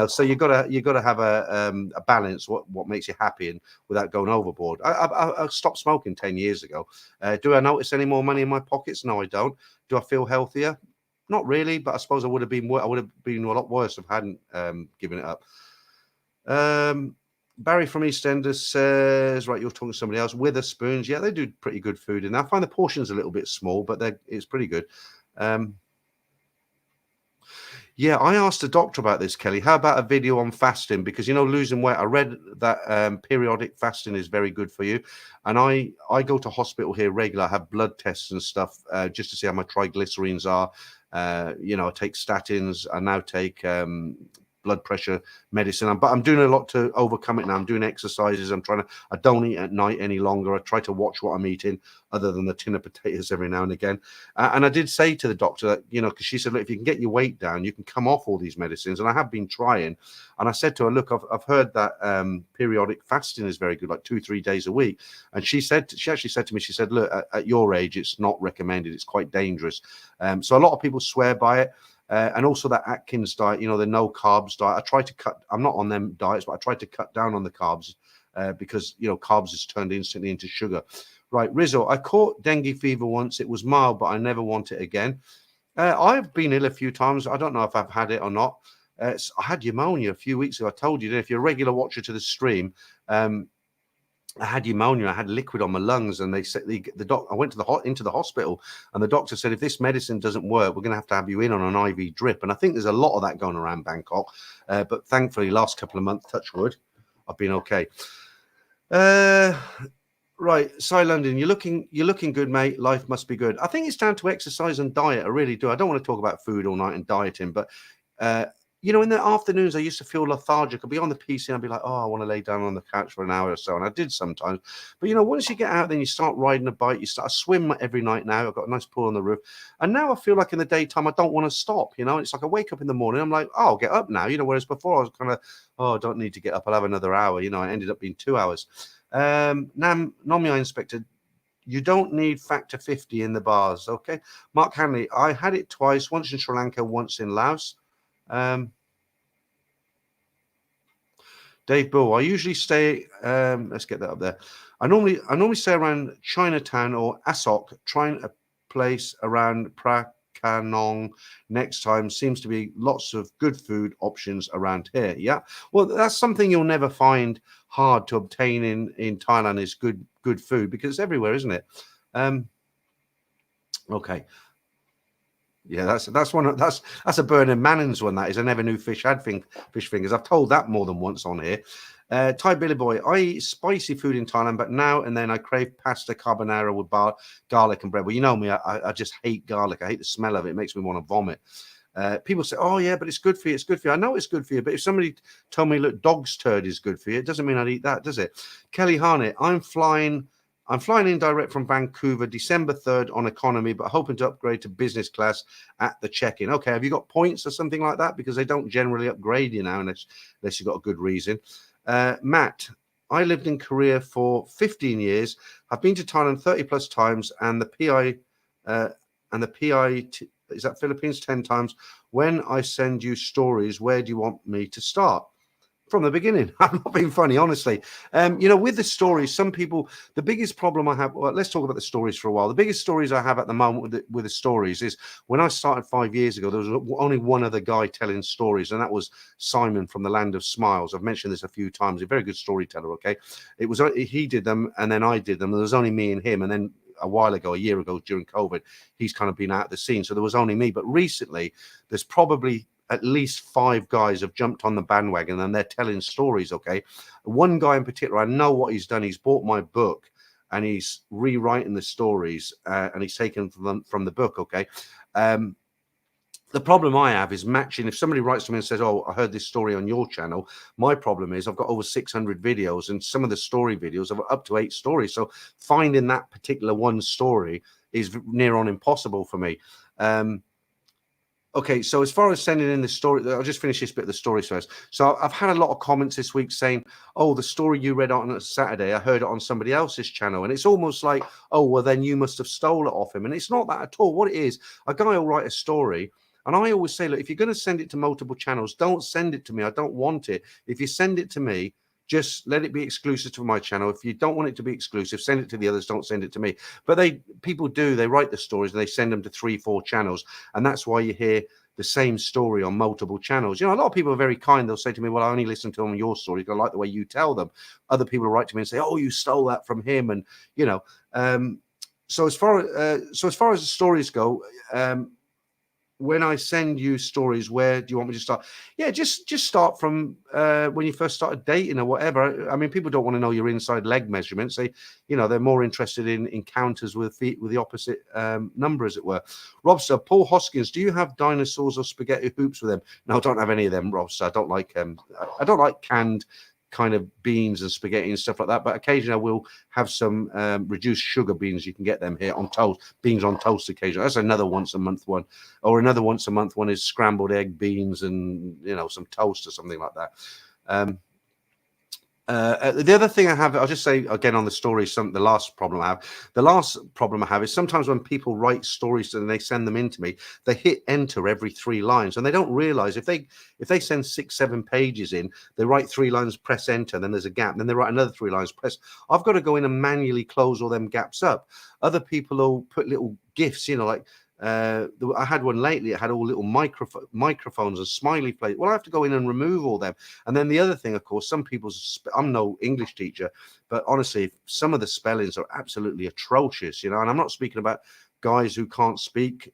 So you've got to have a balance, what makes you happy, and without going overboard. I stopped smoking 10 years ago. Do I notice any more money in my pockets? No, I don't. Do I feel healthier? Not really, but I suppose I would have been a lot worse if I hadn't given it up. Barry from EastEnders says, right, you're talking to somebody else. Witherspoons, yeah, they do pretty good food in there. I find the portions a little bit small, but it's pretty good. Yeah, I asked the doctor about this, Kelly. How about a video on fasting? Because, losing weight, I read that periodic fasting is very good for you. And I go to hospital here regular. I have blood tests and stuff just to see how my triglycerides are. I take statins. I now take blood blood pressure medicine. But I'm doing a lot to overcome it now. I'm doing exercises. I don't eat at night any longer. I try to watch what I'm eating, other than the tin of potatoes every now and again. And I did say to the doctor that, you know, because she said, look, if you can get your weight down, you can come off all these medicines. And I have been trying. And I said to her, look, I've heard that periodic fasting is very good, like 2-3 days a week. And she actually said to me, she said, look, at your age, it's not recommended. It's quite dangerous. So a lot of people swear by it. And also that Atkins diet, you know, the no carbs diet. I'm not on them diets, but I tried to cut down on the carbs because, you know, carbs is turned instantly into sugar. Right, Rizzo, I caught dengue fever once. It was mild, but I never want it again. I've been ill a few times. I don't know if I've had it or not. I had pneumonia a few weeks ago. I told you that if you're a regular watcher to the stream, I had pneumonia. I had liquid on my lungs, and they said I went to into the hospital, and the doctor said, if this medicine doesn't work, we're going to have you in on an IV drip. And I think there's a lot of that going around Bangkok. But thankfully, last couple of months, touch wood, I've been okay. Right, Cy London, you're looking good, mate. Life must be good. I think it's down to exercise and diet. I really do. I don't want to talk about food all night and dieting, but you know, in the afternoons, I used to feel lethargic. I'd be on the PC and I'd be like, oh, I want to lay down on the couch for an hour or so. And I did sometimes. But, you know, once you get out, then you start riding a bike. I swim every night now. I've got a nice pool on the roof. And now I feel like in the daytime, I don't want to stop. You know, it's like I wake up in the morning. I'm like, oh, I'll get up now. You know, whereas before I was kind of, oh, I don't need to get up. I'll have another hour. You know, it ended up being 2 hours. Nomia Inspector, you don't need factor 50 in the bars. Okay. Mark Hanley, I had it twice, once in Sri Lanka, once in Laos. Dave Bull, I usually stay, let's get that up there. I normally stay around Chinatown or Asok, trying a place around Prakanong next time. Seems to be lots of good food options around here. Yeah. Well, that's something you'll never find hard to obtain in Thailand, is good food, because it's everywhere, isn't it? Okay. Yeah, that's a Bernard Manning's one. That is. I never knew fish had fish fingers. I've told that more than once on here. Thai Billy Boy, I eat spicy food in Thailand, but now and then I crave pasta carbonara with garlic and bread. Well, you know me, I just hate garlic. I hate the smell of it. It makes me want to vomit. People say, oh yeah, but it's good for you. It's good for you. I know it's good for you, but if somebody told me, look, dog's turd is good for you, it doesn't mean I'd eat that, does it? Kelly Harnett, I'm flying in direct from Vancouver, December 3rd on economy, but hoping to upgrade to business class at the check-in. Okay, have you got points or something like that? Because they don't generally upgrade you now unless you've got a good reason. Matt, I lived in Korea for 15 years. I've been to Thailand 30 plus times, and the PI is that Philippines 10 times. When I send you stories, where do you want me to start? From the beginning. I'm not being funny, honestly. You know, with the stories, some people, the biggest problem I have, well, let's talk about the stories for a while. The biggest stories I have at the moment with the stories is when I started 5 years ago, there was only one other guy telling stories, and that was Simon from the Land of Smiles. I've mentioned this a few times. A very good storyteller, okay? He did them, and then I did them. There was only me and him, and then a year ago during COVID, he's kind of been out of the scene. So there was only me. But recently, there's probably at least 5 guys have jumped on the bandwagon, and they're telling stories. Okay. One guy in particular, I know what he's done. He's bought my book and he's rewriting the stories, and he's taken from the book. Okay. The problem I have is matching. If somebody writes to me and says, oh, I heard this story on your channel, my problem is I've got over 600 videos, and some of the story videos have up to 8 stories. So finding that particular one story is near on impossible for me. Okay, so as far as sending in the story, I'll just finish this bit of the stories first. So I've had a lot of comments this week saying, oh, the story you read on Saturday, I heard it on somebody else's channel. And it's almost like, oh, well, then you must have stole it off him. And it's not that at all. What it is, a guy will write a story. And I always say, look, if you're going to send it to multiple channels, don't send it to me. I don't want it. If you send it to me, just let it be exclusive to my channel. If you don't want it to be exclusive, send it to the others. Don't send it to me. But people write the stories and they send them to 3-4 channels. And that's why you hear the same story on multiple channels. You know, a lot of people are very kind. They'll say to me, well, I only listen to them on your stories. I like the way you tell them. Other people write to me and say, oh, you stole that from him. And, you know, so as far as the stories go, when I send you stories, where do you want me to start? Yeah, just start from when you first started dating or whatever. I mean, people don't want to know your inside leg measurements. They're more interested in encounters with feet with the opposite number, as it were. Robster, Paul Hoskins, do you have dinosaurs or spaghetti hoops with them? No, I don't have any of them, Robster. I don't like I don't like canned kind of beans and spaghetti and stuff like that, but occasionally I will have some reduced sugar beans. You can get them here on toast, beans on toast occasionally. That's another once a month one. Or another once a month one is scrambled egg, beans, and some toast or something like that. The other thing I have, I'll just say again on the story, the last problem I have is sometimes when people write stories and they send them in to me, they hit enter every 3 lines, and they don't realize if they send 6-7 pages in, they write 3 lines, press enter, then there's a gap, then they write another 3 lines, I've got to go in and manually close all them gaps up. Other people will put little gifs, like I had one lately. It had all little microphones and smiley face. Well, I have to go in and remove all them. And then the other thing, of course, some people's. I'm no English teacher, but honestly, some of the spellings are absolutely atrocious. And I'm not speaking about guys who can't speak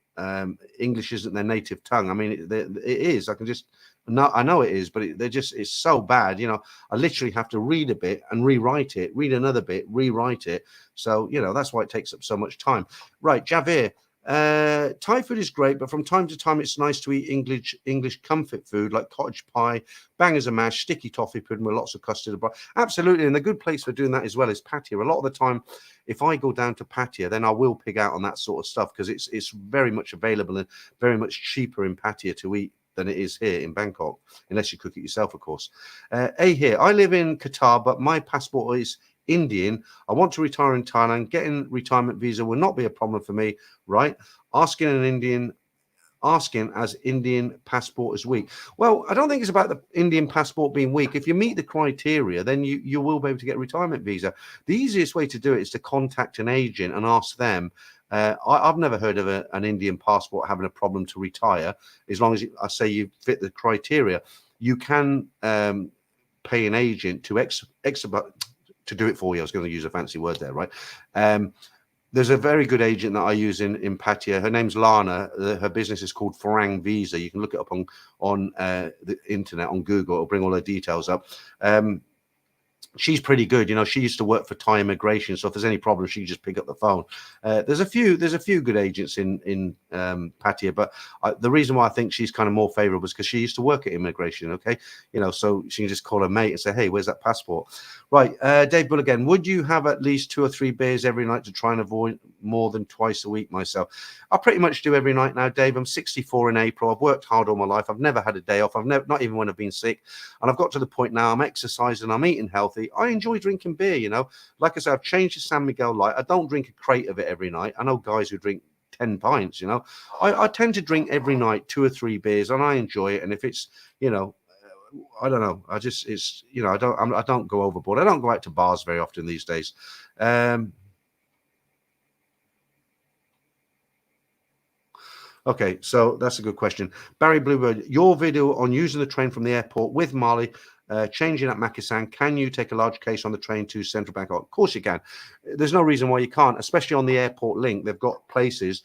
English isn't their native tongue. I mean, it is. I know it is, but it's so bad. I literally have to read a bit and rewrite it, read another bit, rewrite it. So that's why it takes up so much time. Right, Javier. Thai food is great, but from time to time it's nice to eat English comfort food like cottage pie, bangers and mash, sticky toffee pudding with lots of custard and broth. Absolutely, and the good place for doing that as well is Pattaya. A lot of the time, if I go down to Pattaya, then I will pig out on that sort of stuff because it's very much available and very much cheaper in Pattaya to eat than it is here in Bangkok, unless you cook it yourself, of course. Here, I live in Qatar, but my passport is Indian. I want to retire in Thailand. Getting retirement visa will not be a problem for me, right? Asking as Indian passport is weak. Well, I don't think it's about the Indian passport being weak. If you meet the criteria, then you will be able to get a retirement visa. The easiest way to do it is to contact an agent and ask them. I've never heard of an Indian passport having a problem to retire, as long as you fit the criteria. You can pay an agent to do it for you. I was going to use a fancy word there, right? There's a very good agent that I use in Pattaya. Her name's Lana. Her business is called Farang Visa. You can look it up on the internet, on Google. It'll bring all her details up. She's pretty good. She used to work for Thai immigration, so if there's any problem, she can just pick up the phone. There's a few good agents in Pattaya, but the reason why I think she's kind of more favorable is because she used to work at immigration. Okay, so she can just call her mate and say, hey, where's that passport? Right, Dave Bull again. Would you have at least 2 or 3 beers every night to try and avoid more than twice a week myself? I pretty much do every night now, Dave. I'm 64 in April. I've worked hard all my life. I've never had a day off. Not even when I've been sick. And I've got to the point now I'm exercising, I'm eating healthy. I enjoy drinking beer, Like I said, I've changed to San Miguel Light. I don't drink a crate of it every night. I know guys who drink 10 pints, I tend to drink every night 2 or 3 beers, and I enjoy it. And if it's, I don't know. I don't go overboard. I don't go out to bars very often these days. Okay, so that's a good question. Barry Bluebird, your video on using the train from the airport with Marley, changing at Makisan, can you take a large case on the train to Central Bangkok? Of course you can. There's no reason why you can't, especially on the airport link. They've got places.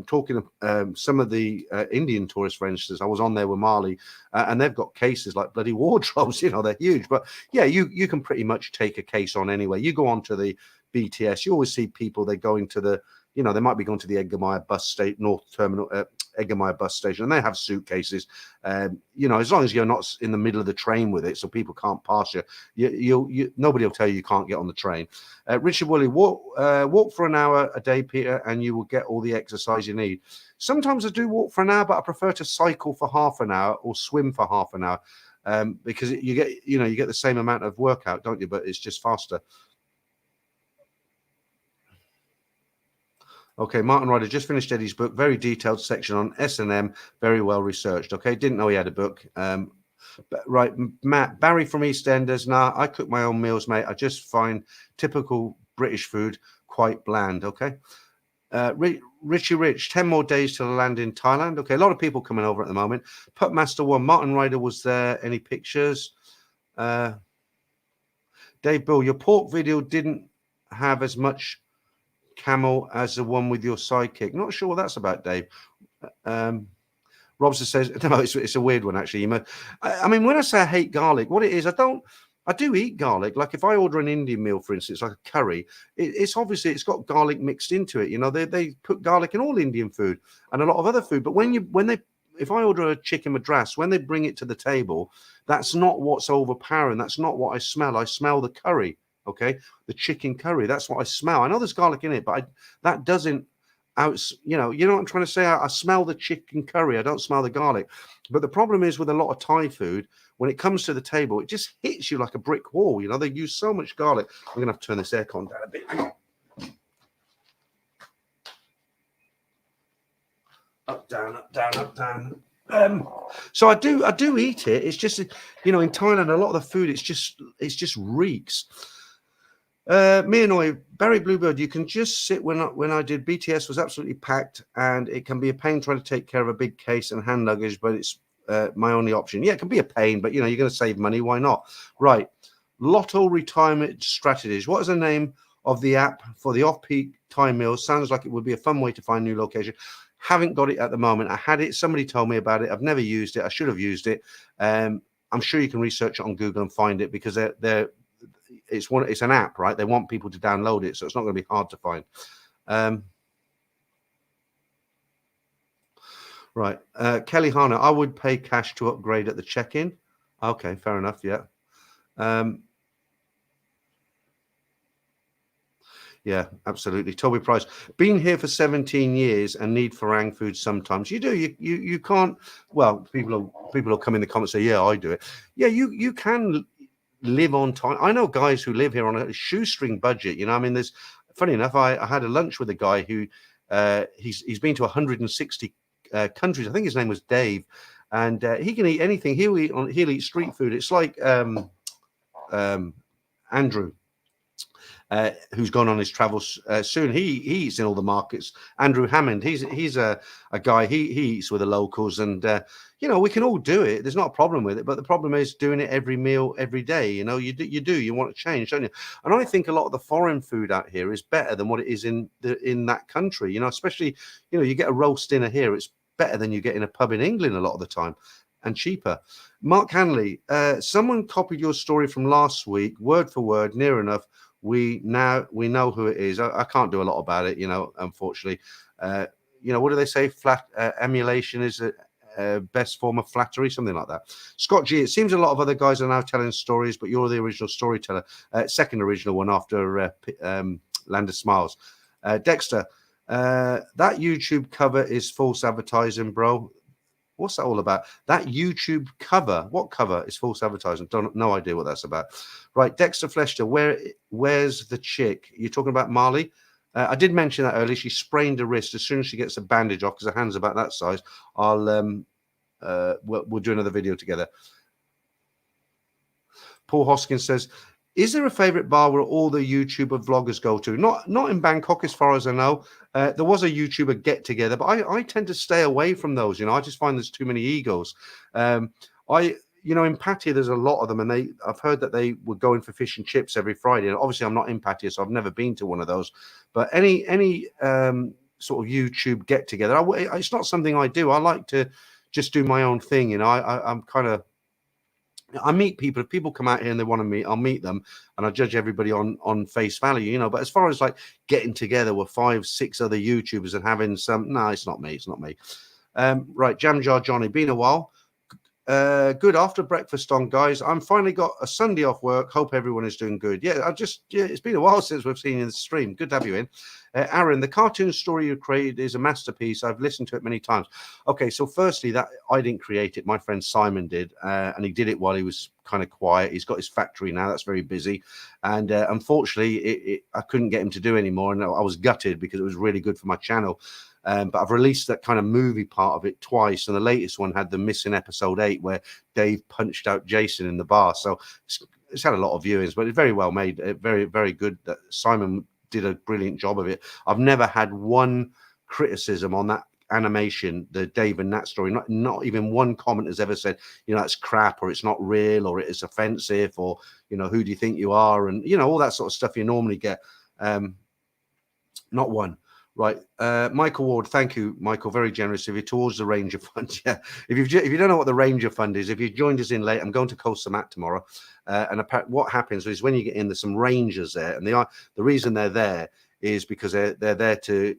Talking of some of the Indian tourists, for instance, I was on there with Marley, and they've got cases like bloody wardrobes. They're huge. But yeah, you can pretty much take a case on anyway. You go on to the BTS, you always see people, they're going to the, they might be going to the Edgarmire bus station, North Terminal, Edgarmire bus station, and they have suitcases. As long as you're not in the middle of the train with it, so people can't pass you, nobody will tell you can't get on the train. Richard Woolley, walk for an hour a day, Peter, and you will get all the exercise you need. Sometimes I do walk for an hour, but I prefer to cycle for half an hour or swim for half an hour, because you get the same amount of workout, don't you? But it's just faster. Okay, Martin Ryder just finished Eddie's book. Very detailed section on S&M. Very well researched. Okay, didn't know he had a book. Right, Matt, Barry from EastEnders. Nah, I cook my own meals, mate. I just find typical British food quite bland. Okay. Richie Rich, 10 more days till I land in Thailand. Okay, a lot of people coming over at the moment. Putmaster 1, Martin Ryder was there. Any pictures? Dave Bill, your pork video didn't have as much camel as the one with your sidekick. Not sure what that's about, Dave. Robson says, no, it's a weird one, actually. I mean, when I say I hate garlic, what it is, I do eat garlic. Like if I order an Indian meal, for instance, like a curry, it's obviously it's got garlic mixed into it. You know, they put garlic in all Indian food and a lot of other food. But if I order a chicken madras, when they bring it to the table, that's not what's overpowering. That's not what I smell. I smell the curry. Okay, the chicken curry. That's what I smell. I know there's garlic in it, but that doesn't you know what I'm trying to say. I smell the chicken curry. I don't smell the garlic. But the problem is with a lot of Thai food, when it comes to the table, it just hits you like a brick wall. You know, they use so much garlic. I'm gonna have to turn this aircon down a bit. Up, down, up, down, up, down. So I do eat it. It's just, you know, in Thailand, a lot of the food, it's just reeks. Mianoi, Barry Bluebird, you can just sit. When I did BTS was absolutely packed, and it can be a pain trying to take care of a big case and hand luggage, but it's my only option. Yeah, it can be a pain, but you know, you're going to save money. Why not? Right. Lotto Retirement Strategies. What is the name of the app for the off-peak time meals? Sounds like it would be a fun way to find new location. Haven't got it at the moment. I had it. Somebody told me about it. I've never used it. I should have used it. I'm sure you can research it on Google and find it, because it's an app, right? They want people to download it, so it's not going to be hard to find. Right. Kelly Hana, I would pay cash to upgrade at the check-in. Okay, fair enough. Yeah. Yeah, absolutely. Toby Price, been here for 17 years and need Farang food sometimes. You do. You can't. Well, people will come in the comments and say, yeah, I do it. Yeah, you can live on time. I know guys who live here on a shoestring budget. You know, I mean, there's funny enough, I had a lunch with a guy who he's been to 160 countries. I think his name was Dave, and he can eat anything. He'll eat street food. It's like Andrew, who's gone on his travels soon. He eats in all the markets. Andrew Hammond, he's a guy, he eats with the locals, and you know, we can all do it. There's not a problem with it, but the problem is doing it every meal, every day. You know, you want to change, don't you? And I think a lot of the foreign food out here is better than what it is in that country. You know, especially, you know, you get a roast dinner here, it's better than you get in a pub in England a lot of the time, and cheaper. Mark Hanley, someone copied your story from last week, word for word, near enough. We know who it is. I can't do a lot about it, you know, unfortunately. You know, what do they say? Emulation is a best form of flattery, something like that. Scott G, it seems a lot of other guys are now telling stories, but you're the original storyteller. Second original one after Land of Smiles. Dexter, that YouTube cover is false advertising, bro. What's that all about? That YouTube cover. What cover is false advertising? No idea what that's about. Right, Dexter Fleshter, where's the chick? You're talking about Marley? I did mention that earlier. She sprained her wrist. As soon as she gets a bandage off, because her hand's about that size, we'll do another video together. Paul Hoskins says, is there a favorite bar where all the YouTuber vloggers go to? Not in Bangkok, as far as I know. There was a YouTuber get together, but I tend to stay away from those. You know, I just find there's too many egos. You know, in Pattaya, there's a lot of them, and I've heard that they were going for fish and chips every Friday. And obviously, I'm not in Pattaya, so I've never been to one of those. But any sort of YouTube get together, it's not something I do. I like to just do my own thing. You know, I'm kind of. I meet people. If people come out here and they want to meet, I'll meet them, and I judge everybody on face value, you know. But as far as like getting together with 5-6 other YouTubers and having some, no, it's not me. It's not me. Right, Jam Jar Johnny, been a while. Good after breakfast on, guys. I'm finally got a Sunday off work. Hope everyone is doing good. Yeah, it's been a while since we've seen you in the stream. Good to have you in. Aaron, the cartoon story you created is a masterpiece. I've listened to it many times. Okay, so firstly, that I didn't create it. My friend Simon did, and he did it while he was kind of quiet. He's got his factory now. That's very busy. And unfortunately, I couldn't get him to do anymore. And I was gutted because it was really good for my channel. But I've released that kind of movie part of it twice, and the latest one had the missing episode 8 where Dave punched out Jason in the bar. So it's had a lot of viewings, but it's very well made, very, very good. Simon did a brilliant job of it. I've never had one criticism on that animation, the Dave and Nat story. Not even one comment has ever said, you know, that's crap, or it's not real, or it is offensive, or, you know, who do you think you are, and, you know, all that sort of stuff you normally get. Not one. Right, Michael Ward, thank you, Michael, very generous of you, towards the Ranger Fund. Yeah, if you don't know what the Ranger Fund is, if you joined us in late, I'm going to Koh Samat tomorrow, and what happens is when you get in, there's some rangers there, and the reason they're there is because they're there to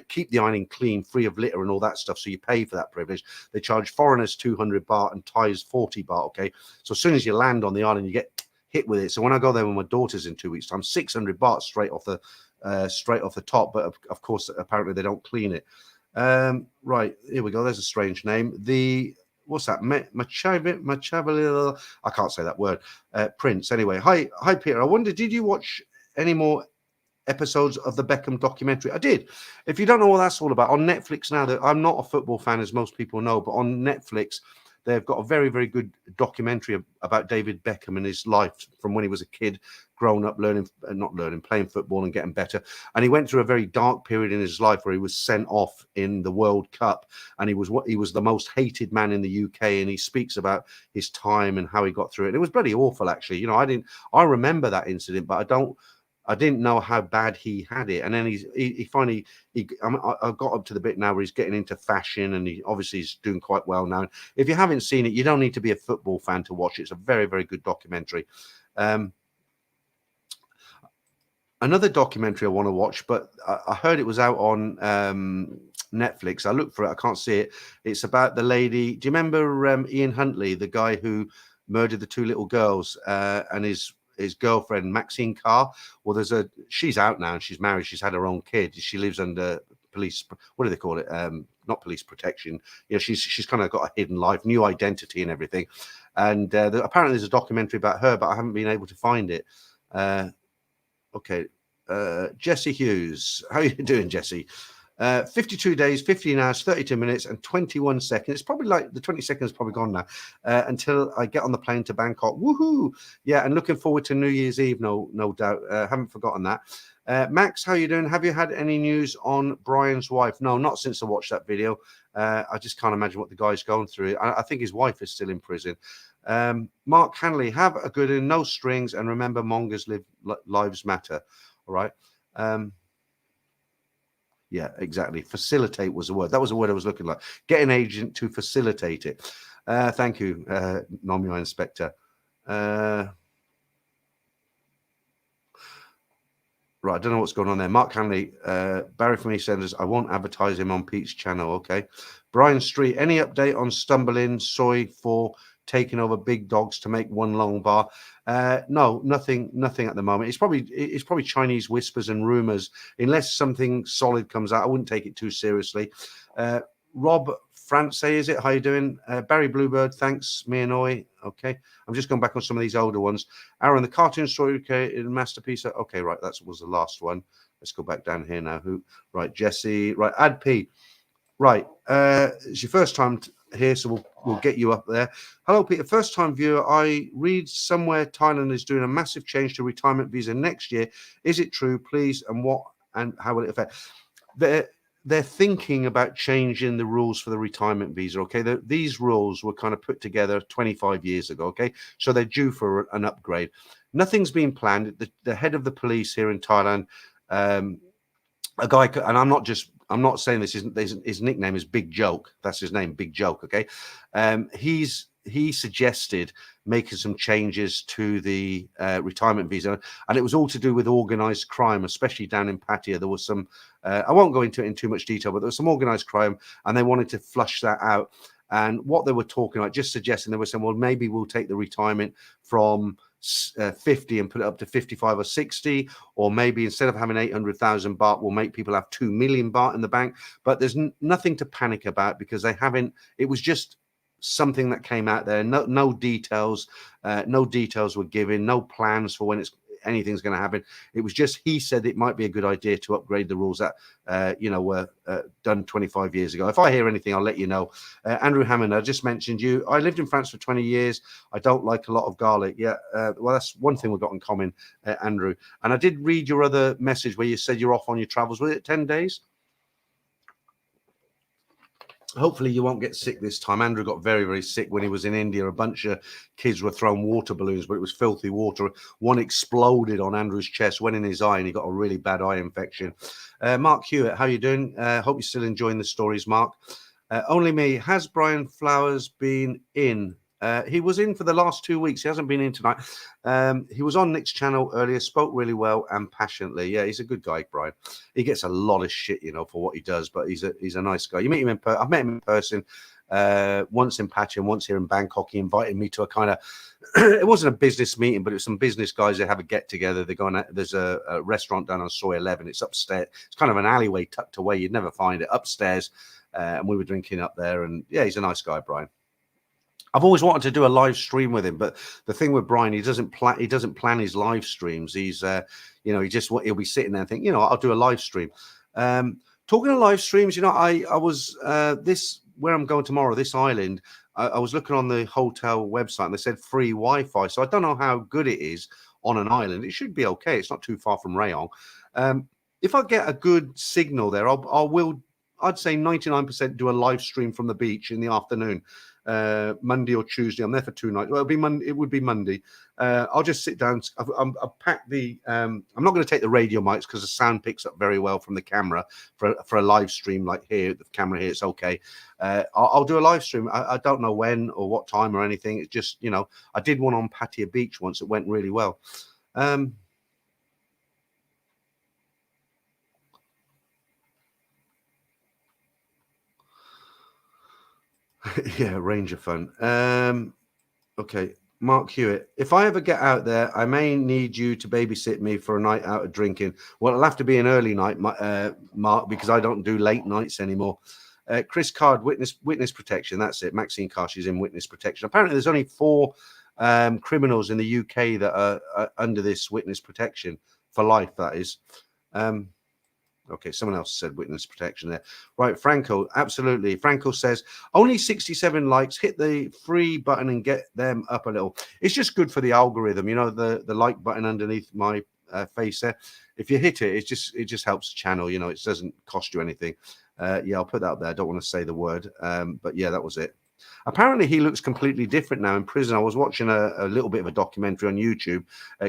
keep the island clean, free of litter and all that stuff. So you pay for that privilege. They charge foreigners 200 baht and Thais 40 baht. Okay, so as soon as you land on the island, you get hit with it. So when I go there with my daughters in 2 weeks' time, 600 baht straight off the top. But of course, apparently they don't clean it. Right, here we go. There's a strange name. What's that? Machabali. I can't say that word. Prince. Anyway, hi, Peter. I wonder, did you watch any more episodes of the Beckham documentary? I did. If you don't know what that's all about, on Netflix now, that I'm not a football fan, as most people know, but on Netflix, they've got a very, very good documentary about David Beckham and his life from when he was a kid, growing up, playing football and getting better. And he went through a very dark period in his life where he was sent off in the World Cup, and he was the most hated man in the UK. And he speaks about his time and how he got through it. And it was bloody awful, actually. You know, I remember that incident, but I didn't know how bad he had it. And then he finally, I got up to the bit now where he's getting into fashion, and he obviously is doing quite well now. If you haven't seen it, you don't need to be a football fan to watch it. It's a very, very good documentary. Another documentary I want to watch, but I heard it was out on Netflix. I looked for it. I can't see it. It's about the lady. Do you remember Ian Huntley, the guy who murdered the two little girls, and his girlfriend Maxine Carr? Well, she's out now and she's married. She's had her own kid. She lives under police. What do they call it? Not police protection. You know, she's kind of got a hidden life, new identity, and everything. And apparently there's a documentary about her, but I haven't been able to find it. Okay, Jesse Hughes, how are you doing, Jesse? 52 days, 15 hours, 32 minutes, and 21 seconds. It's probably like the 20 seconds probably gone now until I get on the plane to Bangkok. Woohoo! Yeah, and looking forward to New Year's Eve, no doubt. Haven't forgotten that. Max, how are you doing? Have you had any news on Brian's wife? No, not since I watched that video. I just can't imagine what the guy's going through. I think his wife is still in prison. Mark Hanley, have a good one, no strings, and remember, Mongers lives matter. All right. Yeah, exactly. Facilitate was a word. That was a word I was looking like. Get an agent to facilitate it. Thank you, Nomia Inspector. Right, I don't know what's going on there. Mark Hanley, Barry from EastEnders, I won't advertise him on Pete's channel, okay? Brian Street, any update on stumbling soy for taking over big dogs to make one long bar? No, nothing at the moment. It's probably Chinese whispers and rumors. Unless something solid comes out, I wouldn't take it too seriously. Rob France, is it? How you doing? Barry Bluebird, thanks. Mianoi. Okay. I'm just going back on some of these older ones. Aaron, the cartoon story created masterpiece. Okay, right. That was the last one. Let's go back down here now. Right, Jesse. Right, Ad P. Right. It's your first time here, so we'll get you up there. Hello, Peter. First time viewer. I read somewhere Thailand is doing a massive change to retirement visa next year. Is it true? Please, and what and how will it affect? They're thinking about changing the rules for the retirement visa. Okay, these rules were kind of put together 25 years ago. Okay, so they're due for an upgrade. Nothing's been planned. The head of the police here in Thailand, a guy, and I'm not saying this isn't his nickname is Big Joke. That's his name, Big Joke. Okay, he suggested making some changes to the retirement visa, and it was all to do with organized crime, especially down in Pattaya. There was some, I won't go into it in too much detail, but there was some organized crime, and they wanted to flush that out. And what they were talking about, just suggesting, they were saying, well, maybe we'll take the retirement from 50 and put it up to 55 or 60, or maybe instead of having 800,000 baht, we'll make people have 2 million baht in the bank. But there's nothing to panic about, because they haven't. It was just something that came out there. No details were given. No plans for when anything's going to happen. It was just, he said it might be a good idea to upgrade the rules that were done 25 years ago. If I hear anything, I'll let you know. Andrew Hammond, I just mentioned you. I lived in France for 20 years. I don't like a lot of garlic. Yeah, well, that's one thing we've got in common, Andrew. And I did read your other message where you said you're off on your travels. Was it 10 days? Hopefully you won't get sick this time. Andrew got very, very sick when he was in India. A bunch of kids were throwing water balloons, but it was filthy water. One exploded on Andrew's chest, went in his eye, and he got a really bad eye infection. Mark Hewitt, how you doing? Hope you're still enjoying the stories, Mark. Only me. Has Brian Flowers been in? He was in for the last 2 weeks. He hasn't been in tonight. He was on Nick's channel earlier, spoke really well and passionately. Yeah, he's a good guy, Brian. He gets a lot of shit, you know, for what he does, but he's a nice guy. You meet him in person. I've met him in person once in Pattaya and once here in Bangkok. He invited me to a kind of it wasn't a business meeting, but it was some business guys that have a get together. They're going. There's a restaurant down on Soy 11. It's upstairs. It's kind of an alleyway tucked away. You'd never find it upstairs. And we were drinking up there. And yeah, he's a nice guy, Brian. I've always wanted to do a live stream with him, but the thing with Brian, he doesn't plan his live streams. He's you know, he'll be sitting there and think, you know, I'll do a live stream. Talking of live streams, you know, I was this where I'm going tomorrow, this island. I was looking on the hotel website and they said free Wi-Fi. So I don't know how good it is on an island. It should be okay. It's not too far from Rayong. If I get a good signal there, I'd say 99% do a live stream from the beach in the afternoon. Monday or Tuesday. I'm there for 2 nights. Well, it would be Monday. I'll just sit down. I've packed the. I'm not going to take the radio mics because the sound picks up very well from the camera for a live stream like here. The camera here, it's okay. I'll do a live stream. I don't know when or what time or anything. It's just, you know, I did one on Pattaya Beach once. It went really well. Yeah, Ranger fun. Okay, Mark Hewitt. If I ever get out there, I may need you to babysit me for a night out of drinking. Well, it'll have to be an early night, Mark, because I don't do late nights anymore. Chris Card, witness protection. That's it. Maxine Carr, she's in witness protection. Apparently, there's only 4 criminals in the UK that are under this witness protection for life. That is. Okay, someone else said witness protection there. Right, Franco, absolutely. Franco says, only 67 likes. Hit the free button and get them up a little. It's just good for the algorithm. You know, the like button underneath my face there. If you hit it, it just helps the channel. You know, it doesn't cost you anything. Yeah, I'll put that up there. I don't want to say the word. But yeah, that was it. Apparently, he looks completely different now in prison. I was watching a little bit of a documentary on YouTube.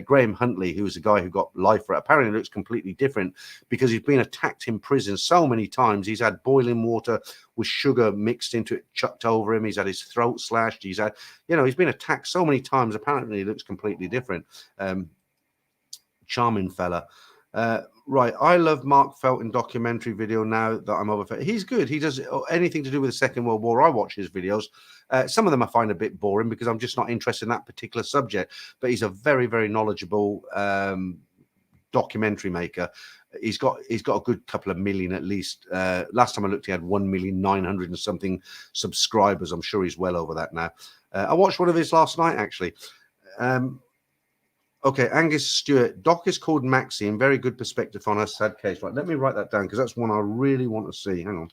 Graham Huntley, who was the guy who got life for it, apparently looks completely different because he's been attacked in prison so many times. He's had boiling water with sugar mixed into it, chucked over him. He's had his throat slashed. He's had, you know, he's been attacked so many times. Apparently, he looks completely different. Charming fella. Right, I love Mark Felton documentary video now that I'm over. He's good. He does anything to do with the Second World War. I watch his videos. Some of them I find a bit boring because I'm just not interested in that particular subject. But he's a very, very knowledgeable documentary maker. He's got a good couple of million at least. Last time I looked, he had 1,900,000 and something subscribers. I'm sure he's well over that now. I watched one of his last night actually. Okay, Angus Stewart. Doc is called Maxine. Very good perspective on her sad case. Right, let me write that down because that's one I really want to see. Hang on.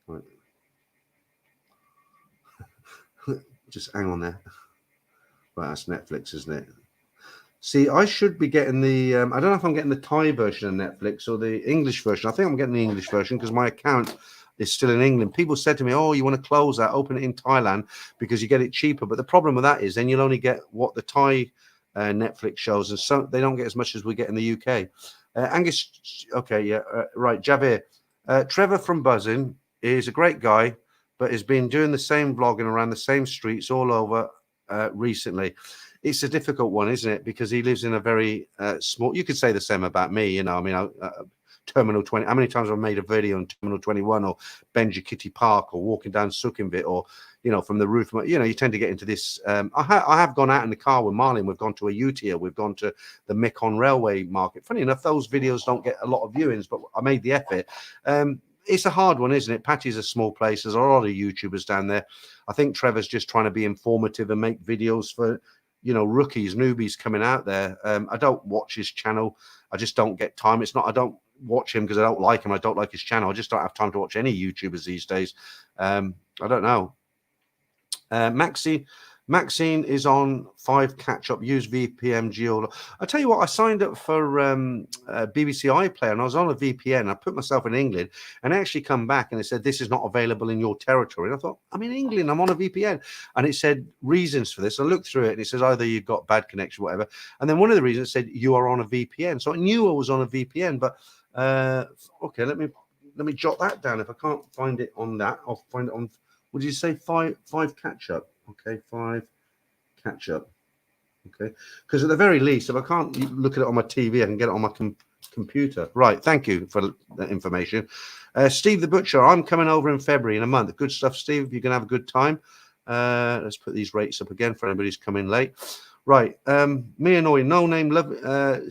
Right. Just hang on there. Right, that's Netflix, isn't it? See, I should be getting the. I don't know if I'm getting the Thai version of Netflix or the English version. I think I'm getting the English version because my account is still in England. People said to me, "Oh, you want to close that? Open it in Thailand because you get it cheaper." But the problem with that is then you'll only get what the Thai Netflix shows, and so they don't get as much as we get in the UK. Angus, okay, yeah, right. Javier, Trevor from Buzzin is a great guy, but has been doing the same vlogging around the same streets all over recently. It's a difficult one, isn't it? Because he lives in a very small. You could say the same about me, you know. I mean, Terminal 20. How many times have I made a video on Terminal 21 or Benji Kitty Park or walking down Sukhumvit or, you know, from the roof? You know, you tend to get into this. I have gone out in the car with Marlin. We've gone to Ayutthaya. We've gone to the Mekong Railway Market. Funny enough, those videos don't get a lot of viewings, but I made the effort. It's a hard one, isn't it? Patty's a small place. There's a lot of YouTubers down there. I think Trevor's just trying to be informative and make videos for, you know, rookies, newbies coming out there. I don't watch his channel. I just don't get time. It's not, I don't watch him because I don't like him. I don't like his channel. I just don't have time to watch any YouTubers these days. I don't know. Maxi, Maxine is on 5 catch up. Use VPN Geo. I tell you what, I signed up for BBC iPlayer and I was on a VPN. I put myself in England and I actually come back and it said this is not available in your territory. And I thought, I'm in England, I'm on a VPN, and it said reasons for this. I looked through it and it says either you've got bad connection, whatever. And then one of the reasons said you are on a VPN. So I knew I was on a VPN, but okay, let me jot that down. If I can't find it on that, I'll find it on. What did you say? Five catch up. Okay, 5 catch up. Okay, because at the very least, if I can't look at it on my TV, I can get it on my computer. Right. Thank you for that information. Steve the Butcher, I'm coming over in February in a month. Good stuff, Steve. You're gonna have a good time. Let's put these rates up again for anybody who's coming late. Right. Me and Oi, no name, love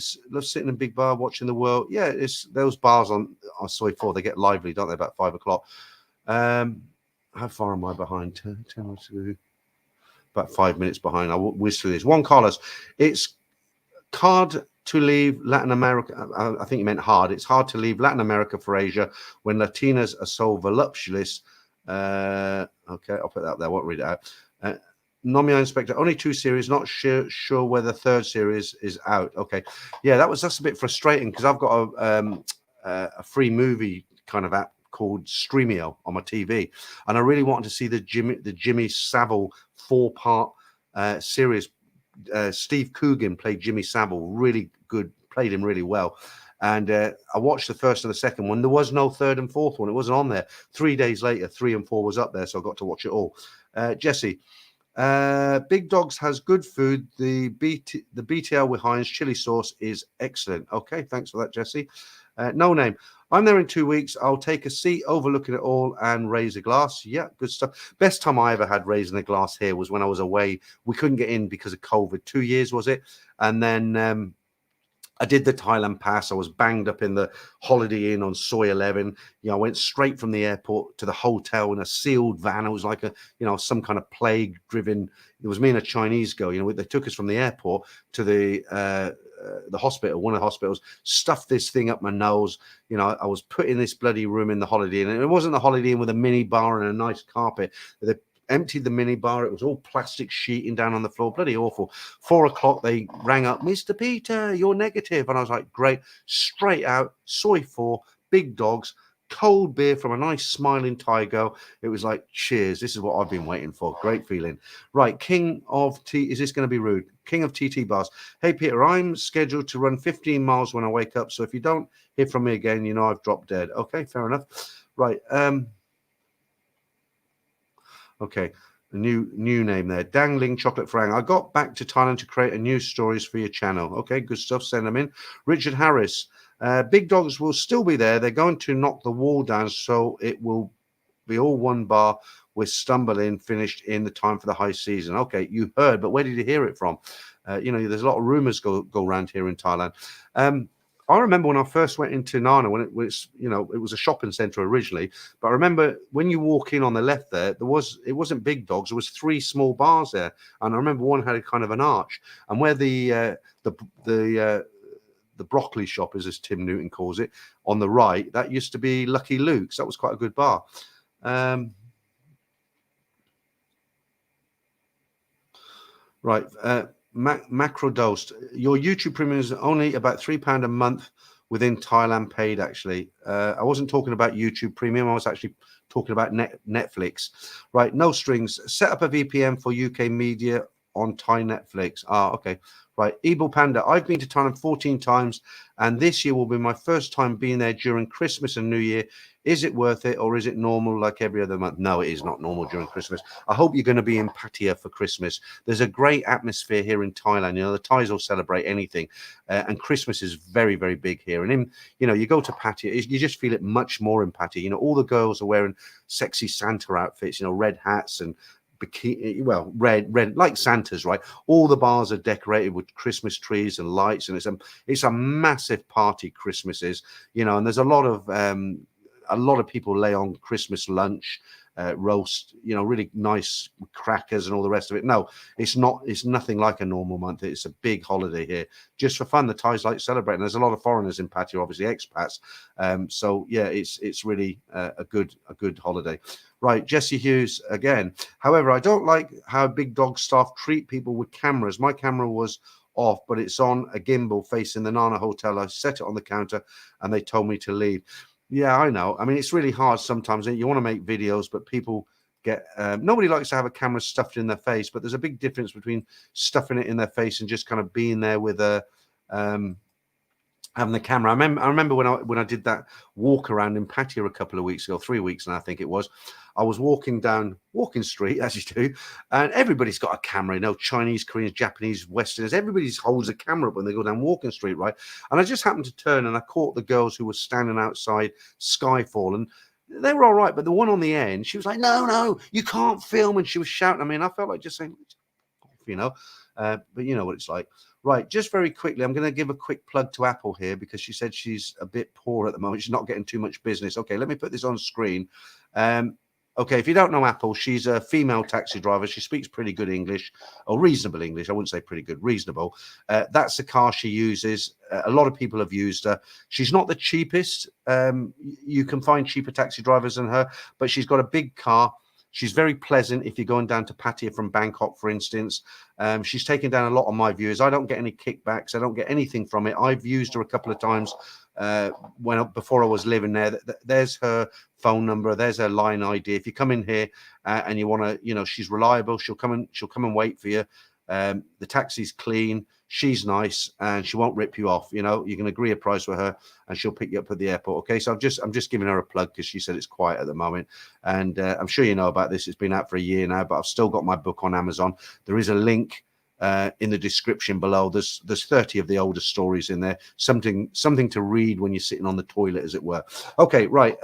sitting in a big bar watching the world. Yeah, it's those bars on Soy 4, they get lively, don't they? About 5 o'clock. How far am I behind? 10 about 5 minutes behind. I'll whiz through this. Juan Carlos, it's hard to leave Latin America. I think you meant hard. It's hard to leave Latin America for Asia when Latinas are so voluptuous. Okay, I'll put that up there. I won't read it out. Nomia Inspector, only 2 series. Not sure whether third series is out. Okay, yeah, that's a bit frustrating because I've got a free movie kind of app called Streamio on my TV, and I really wanted to see the Jimmy Savile 4-part series. Steve Coogan played Jimmy Savile, really good, played him really well. And I watched the first and the second one. There was no third and fourth one. It wasn't on there. 3 days later, 3 and 4 was up there, so I got to watch it all. Jesse, Big Dogs has good food. The BTL with Heinz chili sauce is excellent. Okay, thanks for that, Jesse. No name. I'm there in 2 weeks. I'll take a seat overlooking it all and raise a glass. Yeah, good stuff. Best time I ever had raising a glass here was when I was away. We couldn't get in because of COVID. 2 years, was it? And then I did the Thailand pass. I was banged up in the Holiday Inn on Soy 11. You know, I went straight from the airport to the hotel in a sealed van. It was like some kind of plague-driven. It was me and a Chinese girl. You know, they took us from the airport to the hospital, one of the hospitals, stuffed this thing up my nose. You know, I was put in this bloody room in the Holiday Inn, and it wasn't the Holiday Inn with a mini bar and a nice carpet. They emptied the mini bar. It was all plastic sheeting down on the floor. Bloody awful. 4 o'clock, they rang up, Mr. Peter, you're negative. And I was like, great. Straight out, Soy 4, Big Dogs, cold beer from a nice smiling Thai girl. It was like, cheers. This is what I've been waiting for. Great feeling. Right. King of T. Is this going to be rude? King of TT Bars. Hey, Peter, I'm scheduled to run 15 miles when I wake up. So if you don't hear from me again, you know I've dropped dead. Okay, fair enough. Right. Okay, a new name there. Dangling Chocolate Farang. I got back to Thailand to create a new stories for your channel. Okay, good stuff. Send them in. Richard Harris. Big Dogs will still be there. They're going to knock the wall down, so it will be all one bar with stumbling finished in the time for the high season. Okay, you heard, but where did you hear it from? There's a lot of rumors go around here in Thailand. I remember when I first went into Nana, when it was a shopping center originally. But I remember when you walk in on the left there, it wasn't Big Dogs. There was 3 small bars there, and I remember one had a kind of an arch. And where the broccoli shop is, as Tim Newton calls it, on the right, that used to be Lucky Luke's. That was quite a good bar. Right. Macrodosed. Your YouTube premium is only about £3 a month within Thailand paid, actually. I wasn't talking about YouTube premium. I was actually talking about Netflix. Right. No strings. Set up a VPN for UK media on Thai Netflix. Okay. Right. Evil Panda. I've been to Thailand 14 times, and this year will be my first time being there during Christmas and New Year. Is it worth it, or is it normal like every other month? No, it is not normal during Christmas. I hope you're going to be in Pattaya for Christmas. There's a great atmosphere here in Thailand. You know, the Thais will celebrate anything, and Christmas is very, very big here. And you go to Pattaya, you just feel it much more in Pattaya. You know, all the girls are wearing sexy Santa outfits. You know, red hats and bikini, well, red like Santa's, right? All the bars are decorated with Christmas trees and lights, and it's a massive party. Christmas is, and there's a lot of people lay on Christmas lunch. roast, really nice crackers and all the rest of it. No, it's not. It's nothing like a normal month. It's a big holiday here, just for fun. The Thais like celebrating. There's a lot of foreigners in Pattaya, obviously expats. So yeah, it's really a good holiday. Right, Jesse Hughes again. However, I don't like how big dog staff treat people with cameras. My camera was off, but it's on a gimbal facing the Nana Hotel. I set it on the counter and they told me to leave. Yeah, I know. I mean, it's really hard sometimes. You want to make videos, but people get nobody likes to have a camera stuffed in their face, but there's a big difference between stuffing it in their face and just kind of being there with a having the camera. I remember when I did that walk around in Pattaya a couple of weeks ago, 3 weeks now, I think it was. I was walking down Walking Street, as you do, and everybody's got a camera, Chinese, Koreans, Japanese, Westerners, everybody holds a camera up when they go down Walking Street, right? And I just happened to turn and I caught the girls who were standing outside Skyfall, and they were all right, but the one on the end, she was like, no, you can't film, and she was shouting at me, and I felt like just saying, but you know what it's like. Right, just very quickly, I'm going to give a quick plug to Apple here because she said she's a bit poor at the moment. She's not getting too much business. Okay, let me put this on screen. Okay, if you don't know Apple, she's a female taxi driver. She speaks pretty good English, or reasonable English. I wouldn't say pretty good, reasonable. That's the car she uses. A lot of people have used her. She's not the cheapest. You can find cheaper taxi drivers than her, but she's got a big car. She's very pleasant if you're going down to Pattaya from Bangkok, for instance. She's taken down a lot of my viewers. I don't get any kickbacks. I don't get anything from it. I've used her a couple of times before I was living there. There's her phone number. There's her line ID. If you come in here and you want to, she's reliable. She'll come and wait for you. The taxi's clean. She's nice and she won't rip you off. You can agree a price with her and she'll pick you up at the airport. Okay, so I'm just giving her a plug because she said it's quiet at the moment, and I'm sure you know about this. It's been out for a year now, but I've still got my book on Amazon. There is a link in the description below. There's 30 of the older stories in there. Something to read when you're sitting on the toilet, as it were. Okay, right.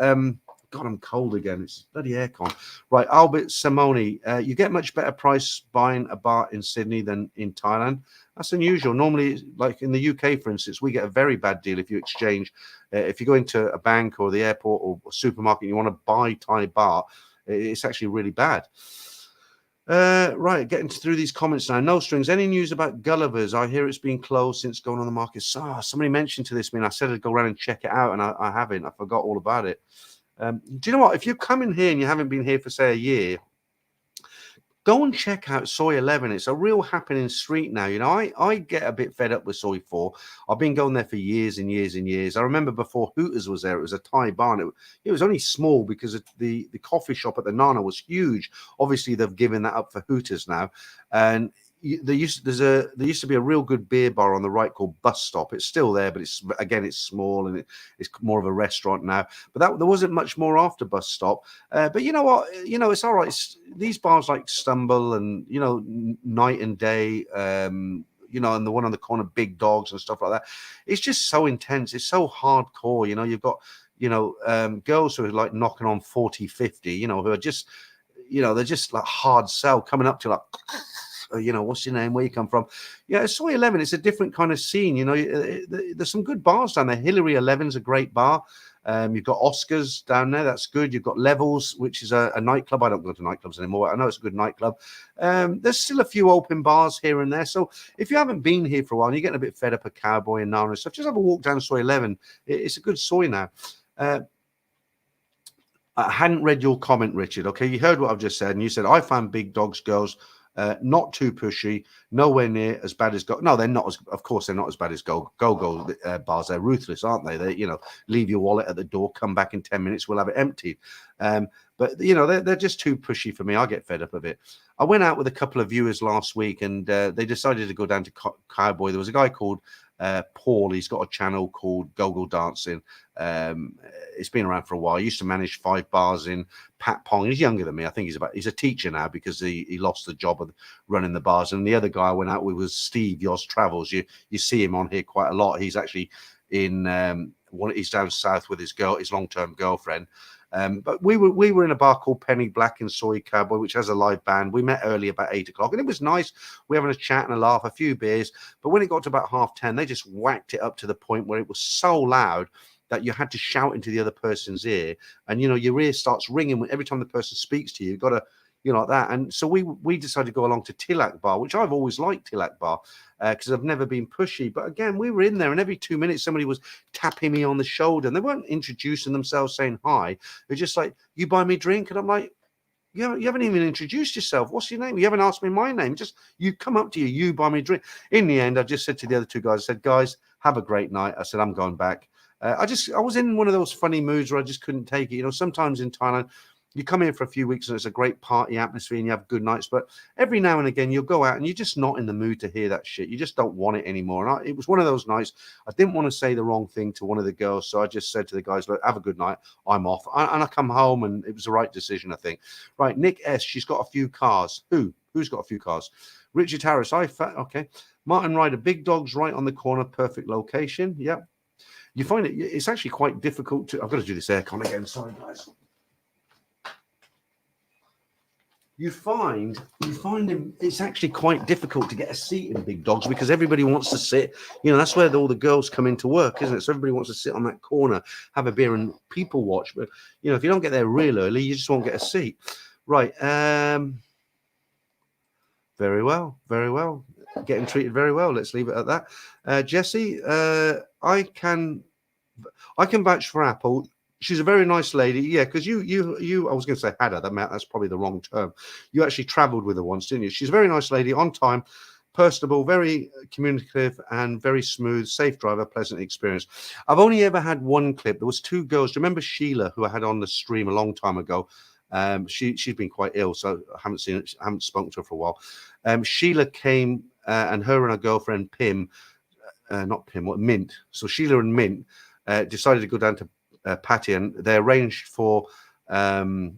God, I'm cold again. It's bloody aircon. Right, Albert Simone, you get much better price buying a bar in Sydney than in Thailand. That's unusual. Normally, like in the UK, for instance, we get a very bad deal if you exchange. If you go into a bank or the airport or a supermarket and you want to buy Thai baht, it's actually really bad. Right, getting through these comments now. No Strings, any news about Gulliver's? I hear it's been closed since going on the market. Somebody mentioned to this, I said I'd go around and check it out, and I haven't. I forgot all about it. Do you know what? If you come in here and you haven't been here for, say, a year, go and check out Soy 11. It's a real happening street now. I get a bit fed up with Soy 4. I've been going there for years and years and years. I remember before Hooters was there, it was a Thai bar. And it was only small because the coffee shop at the Nana was huge. Obviously, they've given that up for Hooters now. And there used to be a real good beer bar on the right called Bus Stop. It's still there, but it's small and it's more of a restaurant now. But there wasn't much more after Bus Stop. But you know what? It's all right. These bars like Stumble and Night and Day, and the one on the corner, Big Dogs and stuff like that. It's just so intense. It's so hardcore. You've got girls who are like knocking on 40, 50. Who are just they're just like hard sell, coming up to like. What's your name? Where you come from? Yeah, Soy 11. It's a different kind of scene. There's some good bars down there. Hillary 11's a great bar. You've got Oscars down there. That's good. You've got Levels, which is a nightclub. I don't go to nightclubs anymore. I know it's a good nightclub. There's still a few open bars here and there. So if you haven't been here for a while and you're getting a bit fed up of Cowboy and Nana and stuff, just have a walk down Soy 11. It's a good soy now. I hadn't read your comment, Richard. Okay, you heard what I've just said, and you said I found Big Dogs girls not too pushy, nowhere near as bad as No, they're not. Of course, they're not as bad as go bars. They're ruthless, aren't they? They leave your wallet at the door, come back in 10 minutes, we'll have it emptied. But they're just too pushy for me. I get fed up of it. I went out with a couple of viewers last week, and they decided to go down to Cowboy. There was a guy called Paul. He's got a channel called Go Dancing. It's been around for a while. He used to manage 5 bars in Pat Pong. He's younger than me. I think he's a teacher now because he lost the job of running the bars. And the other guy I went out with was Steve Yoz Travels. You see him on here quite a lot. He's actually in he's down south with his long-term girlfriend. But we were in a bar called Penny Black in Soy Cowboy, which has a live band. We met early about 8 o'clock, and it was nice. We were having a chat and a laugh, a few beers. But when it got to about 10:30, they just whacked it up to the point where it was so loud that you had to shout into the other person's ear, and your ear starts ringing every time the person speaks to you. You've got to, like that. And so we decided to go along to Tilak Bar, which I've always liked Tilak Bar because I've never been pushy. But again, we were in there, and every 2 minutes somebody was tapping me on the shoulder, and they weren't introducing themselves, saying hi. They're just like, "You buy me a drink," and I'm like, you haven't even introduced yourself. What's your name? You haven't asked me my name. Just you come up to you buy me a drink. In the end, I just said to the other two guys, I said, "Guys, have a great night." I said, "I'm going back." I was in one of those funny moods where I just couldn't take it. Sometimes in Thailand, you come here for a few weeks and it's a great party atmosphere and you have good nights, but every now and again you'll go out and you're just not in the mood to hear that shit. You just don't want it anymore. And it was one of those nights. I didn't want to say the wrong thing to one of the girls, so I just said to the guys, "Look, have a good night. I'm off." And I come home, and it was the right decision, I think. Right, Nick S. She's got a few cars. Who's got a few cars? Richard Harris. Okay. Martin Ryder. Big Dogs right on the corner. Perfect location. Yep. You find it's actually quite difficult to. I've got to do this aircon again. Sorry, guys. You find it's actually quite difficult to get a seat in Big Dogs because everybody wants to sit. That's where all the girls come into work, isn't it? So everybody wants to sit on that corner, have a beer, and people watch. But if you don't get there real early, you just won't get a seat. Right. Very well. Getting treated very well. Let's leave it at that. Jessie, I can vouch for Apple. She's a very nice lady. Yeah, because you I was going to say had her. That's probably the wrong term. You actually travelled with her once, didn't you? She's a very nice lady, on time, personable, very communicative, and very smooth, safe driver, pleasant experience. I've only ever had one clip. There was two girls. Do you remember Sheila, who I had on the stream a long time ago? She's been quite ill, so I haven't spoken to her for a while. Sheila came, and her and her girlfriend Mint. So Sheila and Mint decided to go down to Patty, and they arranged for Apple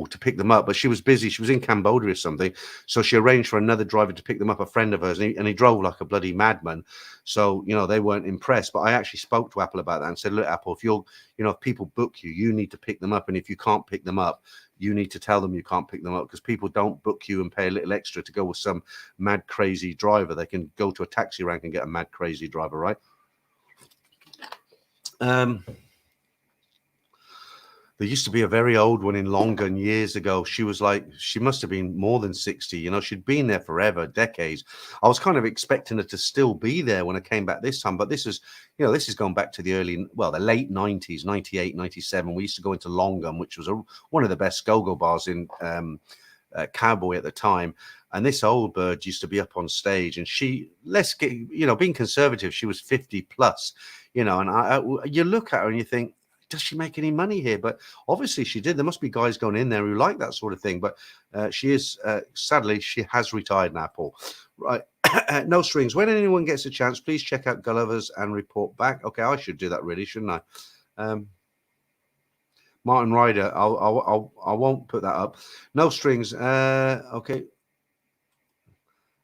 to pick them up, but she was busy. She was in Cambodia or something, so she arranged for another driver to pick them up, a friend of hers, and he drove like a bloody madman. So they weren't impressed. But I actually spoke to Apple about that and said, "Look, Apple, if people book you, you need to pick them up, and if you can't pick them up, you need to tell them you can't pick them up, because people don't book you and pay a little extra to go with some mad crazy driver. They can go to a taxi rank and get a mad crazy driver, right?" There used to be a very old one in Longgan years ago. She must have been more than 60. She'd been there forever, decades. I was kind of expecting her to still be there when I came back this time, but this is going back to the late 90s, 98, 97. We used to go into Longgan, which was one of the best go-go bars in Cowboy at the time. And this old bird used to be up on stage, and being conservative, she was 50 plus, and you look at her and you think, does she make any money here? But obviously she did. There must be guys going in there who like that sort of thing. But sadly, she has retired now, Paul. Right. No strings. When anyone gets a chance, please check out Gulliver's and report back. Okay, I should do that really, shouldn't I? Martin Ryder, I won't put that up. No strings. Okay.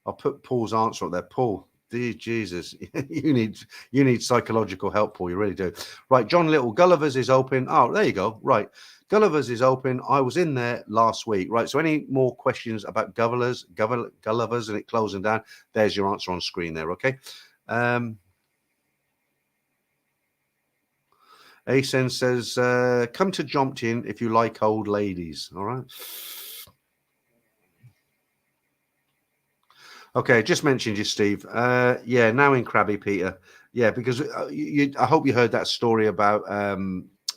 I'll put Paul's answer up there. Paul, dear Jesus, you need psychological help, Paul. You really do. Right, John Little, Gulliver's is open. Oh, there you go. Right, Gulliver's is open. I was in there last week. Right, so any more questions about Gulliver's and it closing down? There's your answer on screen there. Okay. Asen says, "Come to Jomptin if you like old ladies." All right. Okay, just mentioned you, Steve. Yeah, now in Krabby, Peter. Yeah, because I hope you heard that story about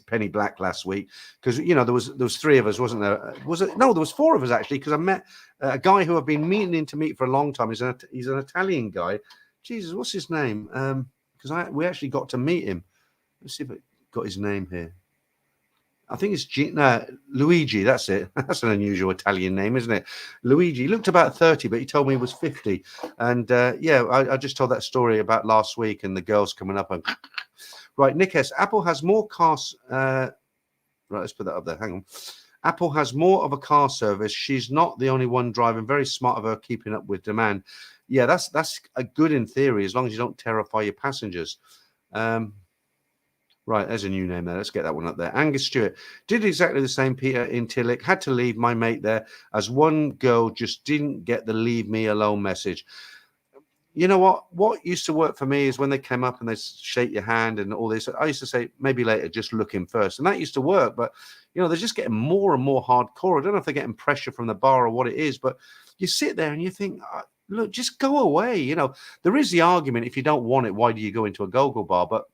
Penny Black last week, because there was three of us, wasn't there? Was it? No, there was four of us actually, because I met a guy who I've been meaning to meet for a long time. He's an Italian guy. Jesus, what's his name? Because we actually got to meet him. Let's see if I got his name here. I think it's Luigi. That's it. That's an unusual Italian name, isn't it? Luigi. He looked about 30, but he told me he was 50. And I just told that story about last week and the girls coming up. And right, Nick S. Apple has more cars. Right, let's put that up there. Hang on. Apple has more of a car service. She's not the only one driving. Very smart of her keeping up with demand. Yeah, that's a good in theory, as long as you don't terrify your passengers. Right, there's a new name there. Let's get that one up there. Angus Stewart did exactly the same, Peter, in Tillich. Had to leave my mate there as one girl just didn't get the leave me alone message. You know what used to work for me is when they came up and they shake your hand and all this. I used to say, maybe later, just look in first. And that used to work. But, they're just getting more and more hardcore. I don't know if they're getting pressure from the bar or what it is, but you sit there and you think, look, just go away. There is the argument, if you don't want it, why do you go into a go-go bar? But,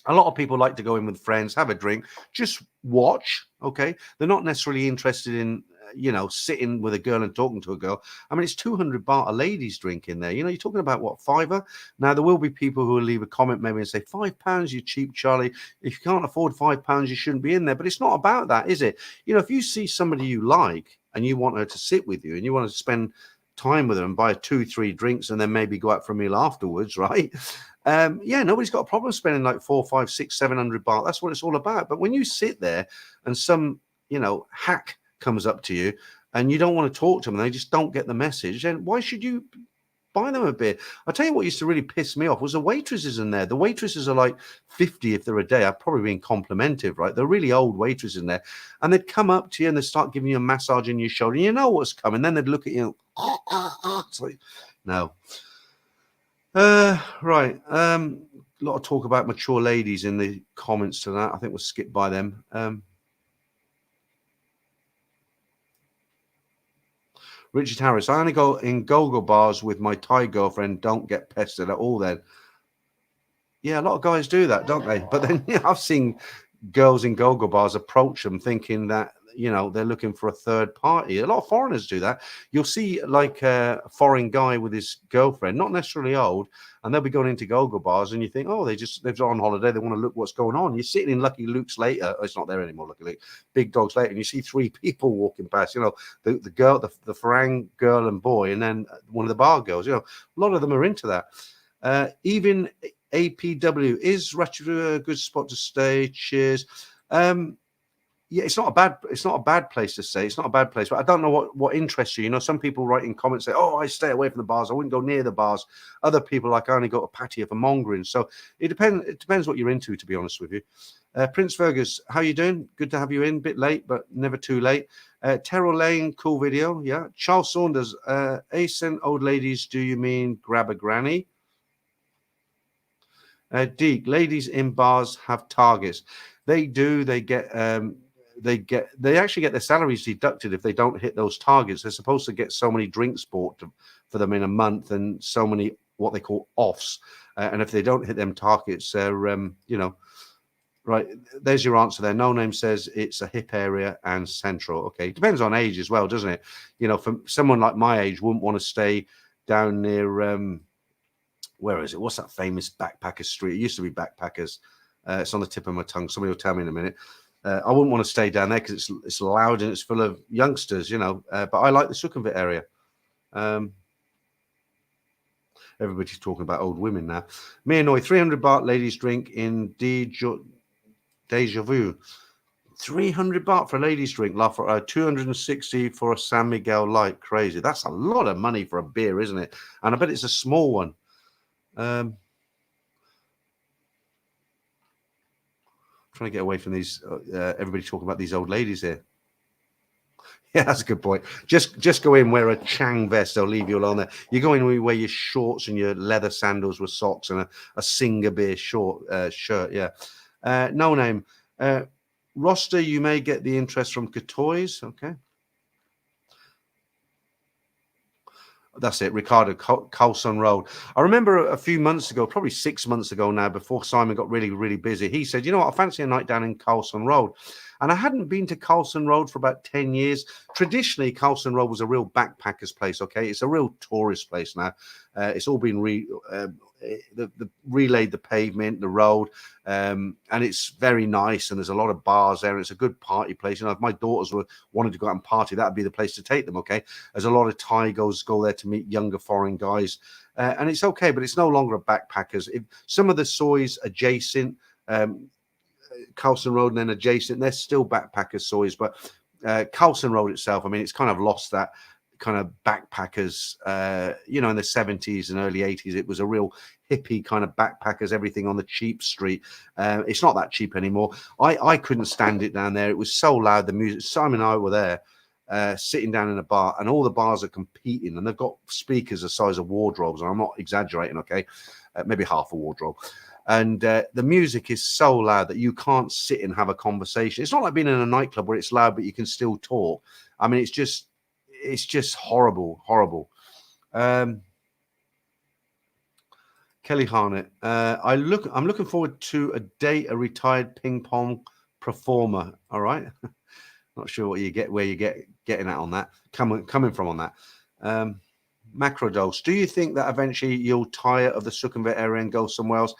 a lot of people like to go in with friends, have a drink, just watch. Okay. They're not necessarily interested in, sitting with a girl and talking to a girl. I mean, it's 200 baht a lady's drink in there. You're talking about what, fiver? Now, there will be people who will leave a comment maybe and say, £5, you cheap Charlie. If you can't afford £5, you shouldn't be in there. But it's not about that, is it? If you see somebody you like and you want her to sit with you and you want to spend time with her and buy 2-3 drinks and then maybe go out for a meal afterwards, right? Nobody's got a problem spending like 4, 5, 6, 700 baht. That's what it's all about. But when you sit there and some, hack comes up to you and you don't want to talk to them and they just don't get the message, then why should you buy them a beer? I'll tell you what used to really piss me off was the waitresses in there. The waitresses are like 50 if they're a day. I've probably been complimented, right? They're really old waitresses in there. And they'd come up to you and they'd start giving you a massage in your shoulder. And you know what's coming. Then they'd look at you. It's like, no. Right. A lot of talk about mature ladies in the comments to that. I think we'll skip by them. Richard Harris, I only go in go-go bars with my Thai girlfriend. Don't get pestered at all then. Yeah, a lot of guys do that, don't they? But then I've seen girls in go-go bars approach them thinking that, they're looking for a third party. A lot of foreigners do that. You'll see like a foreign guy with his girlfriend, not necessarily old, and they'll be going into go-go bars and you think, oh, they're on holiday. They want to look what's going on. You're sitting in Lucky Luke's later. Oh, it's not there anymore, Lucky Luke. Big Dogs later. And you see 3 people walking past, the girl, the Farang girl and boy, and then one of the bar girls, a lot of them are into that. Even APW, is Ratchaburi a good spot to stay? Cheers. Yeah, it's not a bad place to stay. It's not a bad place, but I don't know what interests you. Some people write in comments say, "Oh, I stay away from the bars. I wouldn't go near the bars." Other people like, I only go to patio for mongering. So it depends what you're into, to be honest with you. Prince Fergus, how you doing? Good to have you in. Bit late, but never too late. Terrell Lane, cool video. Yeah. Charles Saunders, Asen old ladies, do you mean grab a granny? Deek, ladies in bars have targets. They do. They actually get their salaries deducted if they don't hit those targets. They're supposed to get so many drinks bought for them in a month and so many what they call offs. And if they don't hit them targets, they're, right. There's your answer there. No Name says it's a hip area and central. Okay. Depends on age as well, doesn't it? For someone like my age, wouldn't want to stay down near, where is it? What's that famous backpacker street? It used to be Backpackers. It's on the tip of my tongue. Somebody will tell me in a minute. I wouldn't want to stay down there because it's loud and it's full of youngsters, but I like the Sukhumvit area. Everybody's talking about old women now. Me annoy 300 baht ladies drink in Deja Vu. 300 baht for a ladies drink, 260 for a San Miguel light. Crazy. That's a lot of money for a beer, isn't it? And I bet it's a small one. Trying to get away from these. Everybody talking about these old ladies here. Yeah, that's a good point. Just go in, wear a Chang vest. They'll leave you alone there. You go in and wear your shorts and your leather sandals with socks and a Singer beer shirt. Yeah. No Name. Roster, you may get the interest from Katoys. Okay. That's it, Ricardo, Carlson Road. I remember a few months ago, probably 6 months ago now, before Simon got really, really busy, he said, you know what, I fancy a night down in Carlson Road. And I hadn't been to Carlson Road for about 10 years. Traditionally, Carlson Road was a real backpackers place, okay? It's a real tourist place now. It's all been relayed the pavement, the road, and it's very nice, and there's a lot of bars there, and it's a good party place. If my daughters wanted to go out and party, that'd be the place to take them, okay? There's a lot of Thai go there to meet younger foreign guys, and it's okay, but it's no longer a backpackers. Some of the soys adjacent, Carlson Road and then adjacent, they're still backpackers soys, but Carlson Road itself, I mean, it's kind of lost that kind of backpackers, in the 70s and early 80s. It was a real hippie kind of backpackers, everything on the cheap street. It's not that cheap anymore. I couldn't stand it down there. It was so loud, the music. Simon and I were there. sitting down in a bar, and all the bars are competing, and they've got speakers the size of wardrobes, and I'm not exaggerating, okay, maybe half a wardrobe. And the music is so loud that you can't sit and have a conversation. It's not like being in a nightclub where it's loud, but you can still talk. I mean, it's just horrible, horrible. Kelly Harnett, I'm looking forward to a date a retired ping pong performer. All right. Not sure where you getting at on that. Coming from on that. Macrodose, do you think that eventually you'll tire of the Sukhumvit area and go somewhere else?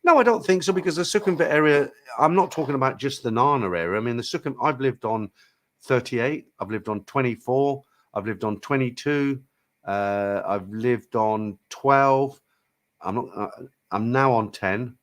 No, I don't think so, because the Sukhumvit area, I'm not talking about just the Nana area. I mean, the Sukhumvit, I've lived on 38, I've lived on 24, I've lived on 22, I've lived on 12. I'm now on 10.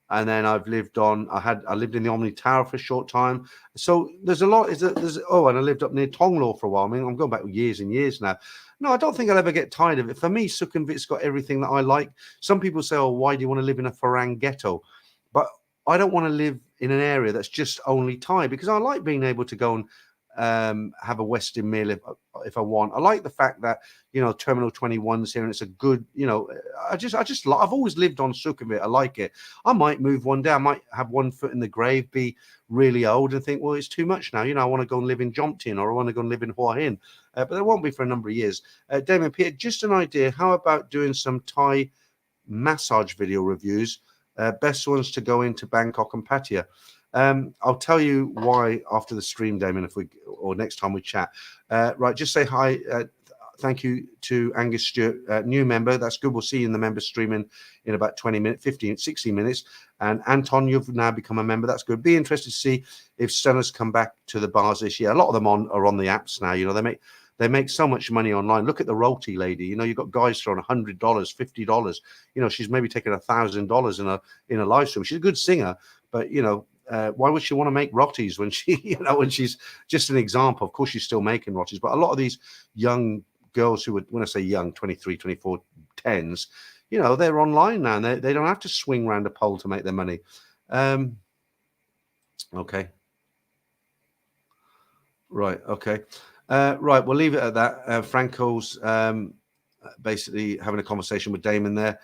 And then I've lived on, I lived in the Omni Tower for a short time. So there's a lot, and I lived up near Tonglaw for a while. I mean, I'm going back years and years now. No, I don't think I'll ever get tired of it. For me, Sukhumvit's got everything that I like. Some people say, oh, why do you want to live in a Farang ghetto? But I don't want to live in an area that's just only Thai, because I like being able to go and have a Western meal if I want. I like the fact that, you know, Terminal 21's here, and it's a good, you know, I've always lived on Sukhumvit. I like it. I might move one day. I might have one foot in the grave, be really old, and think, well, it's too much now. You know, I want to go and live in Jomtien, or I want to go and live in Hua Hin. But it won't be for a number of years. Damien Peter, just an idea. How about doing some Thai massage video reviews? Best ones to go into Bangkok and Pattaya. I'll tell you why after the stream, Damon, or next time we chat. Right, just say hi. Thank you to Angus Stewart, new member. That's good. We'll see you in the member stream in about 20 minutes, 15, 16 minutes. And Anton, you've now become a member. That's good. Be interested to see if Stella's come back to the bars this year. A lot of them are on the apps now. You know, they make so much money online. Look at the Roti lady. You know, you've got guys throwing $100, $50. You know, she's maybe taking $1,000 in a live stream. She's a good singer, but you know, why would she want to make rotis when when she's just an example? Of course, she's still making rotis, but a lot of these young girls who would, when I say young, 23, 24, 10s, you know, they're online now, and they don't have to swing around a pole to make their money. Okay. Right. Okay. Right. We'll leave it at that. Franco's basically having a conversation with Damon there.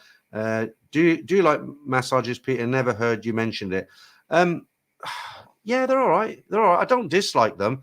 Do you like massages, Peter? Never heard you mentioned it. Yeah, they're all right. They're all right. I don't dislike them.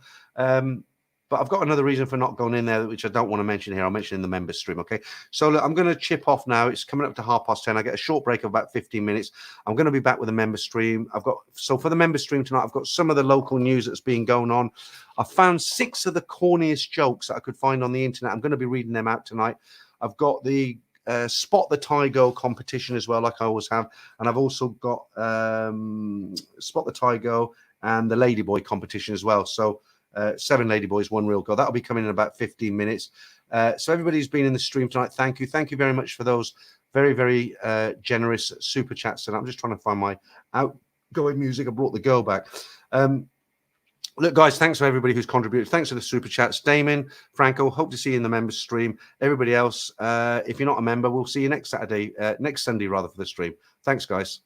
But I've got another reason for not going in there, which I don't want to mention here. I'll mention in the members stream. Okay. So look, I'm going to chip off now. It's coming up to 10:30. I get a short break of about 15 minutes. I'm going to be back with a member stream. So for the member stream tonight, I've got some of the local news that's been going on. I found 6 of the corniest jokes that I could find on the internet. I'm going to be reading them out tonight. I've got the Spot the Thai Girl competition as well, like I always have. And I've also got Spot the Thai Girl and the Ladyboy competition as well. So 7 ladyboys, 1 real girl. That'll be coming in about 15 minutes. So everybody who's been in the stream tonight, thank you. Thank you very much for those very, very generous super chats. And I'm just trying to find my outgoing music. I brought the girl back. Look, guys, thanks for everybody who's contributed. Thanks for the super chats. Damon, Franco, hope to see you in the members stream. Everybody else, if you're not a member, we'll see you next Sunday rather, for the stream. Thanks, guys.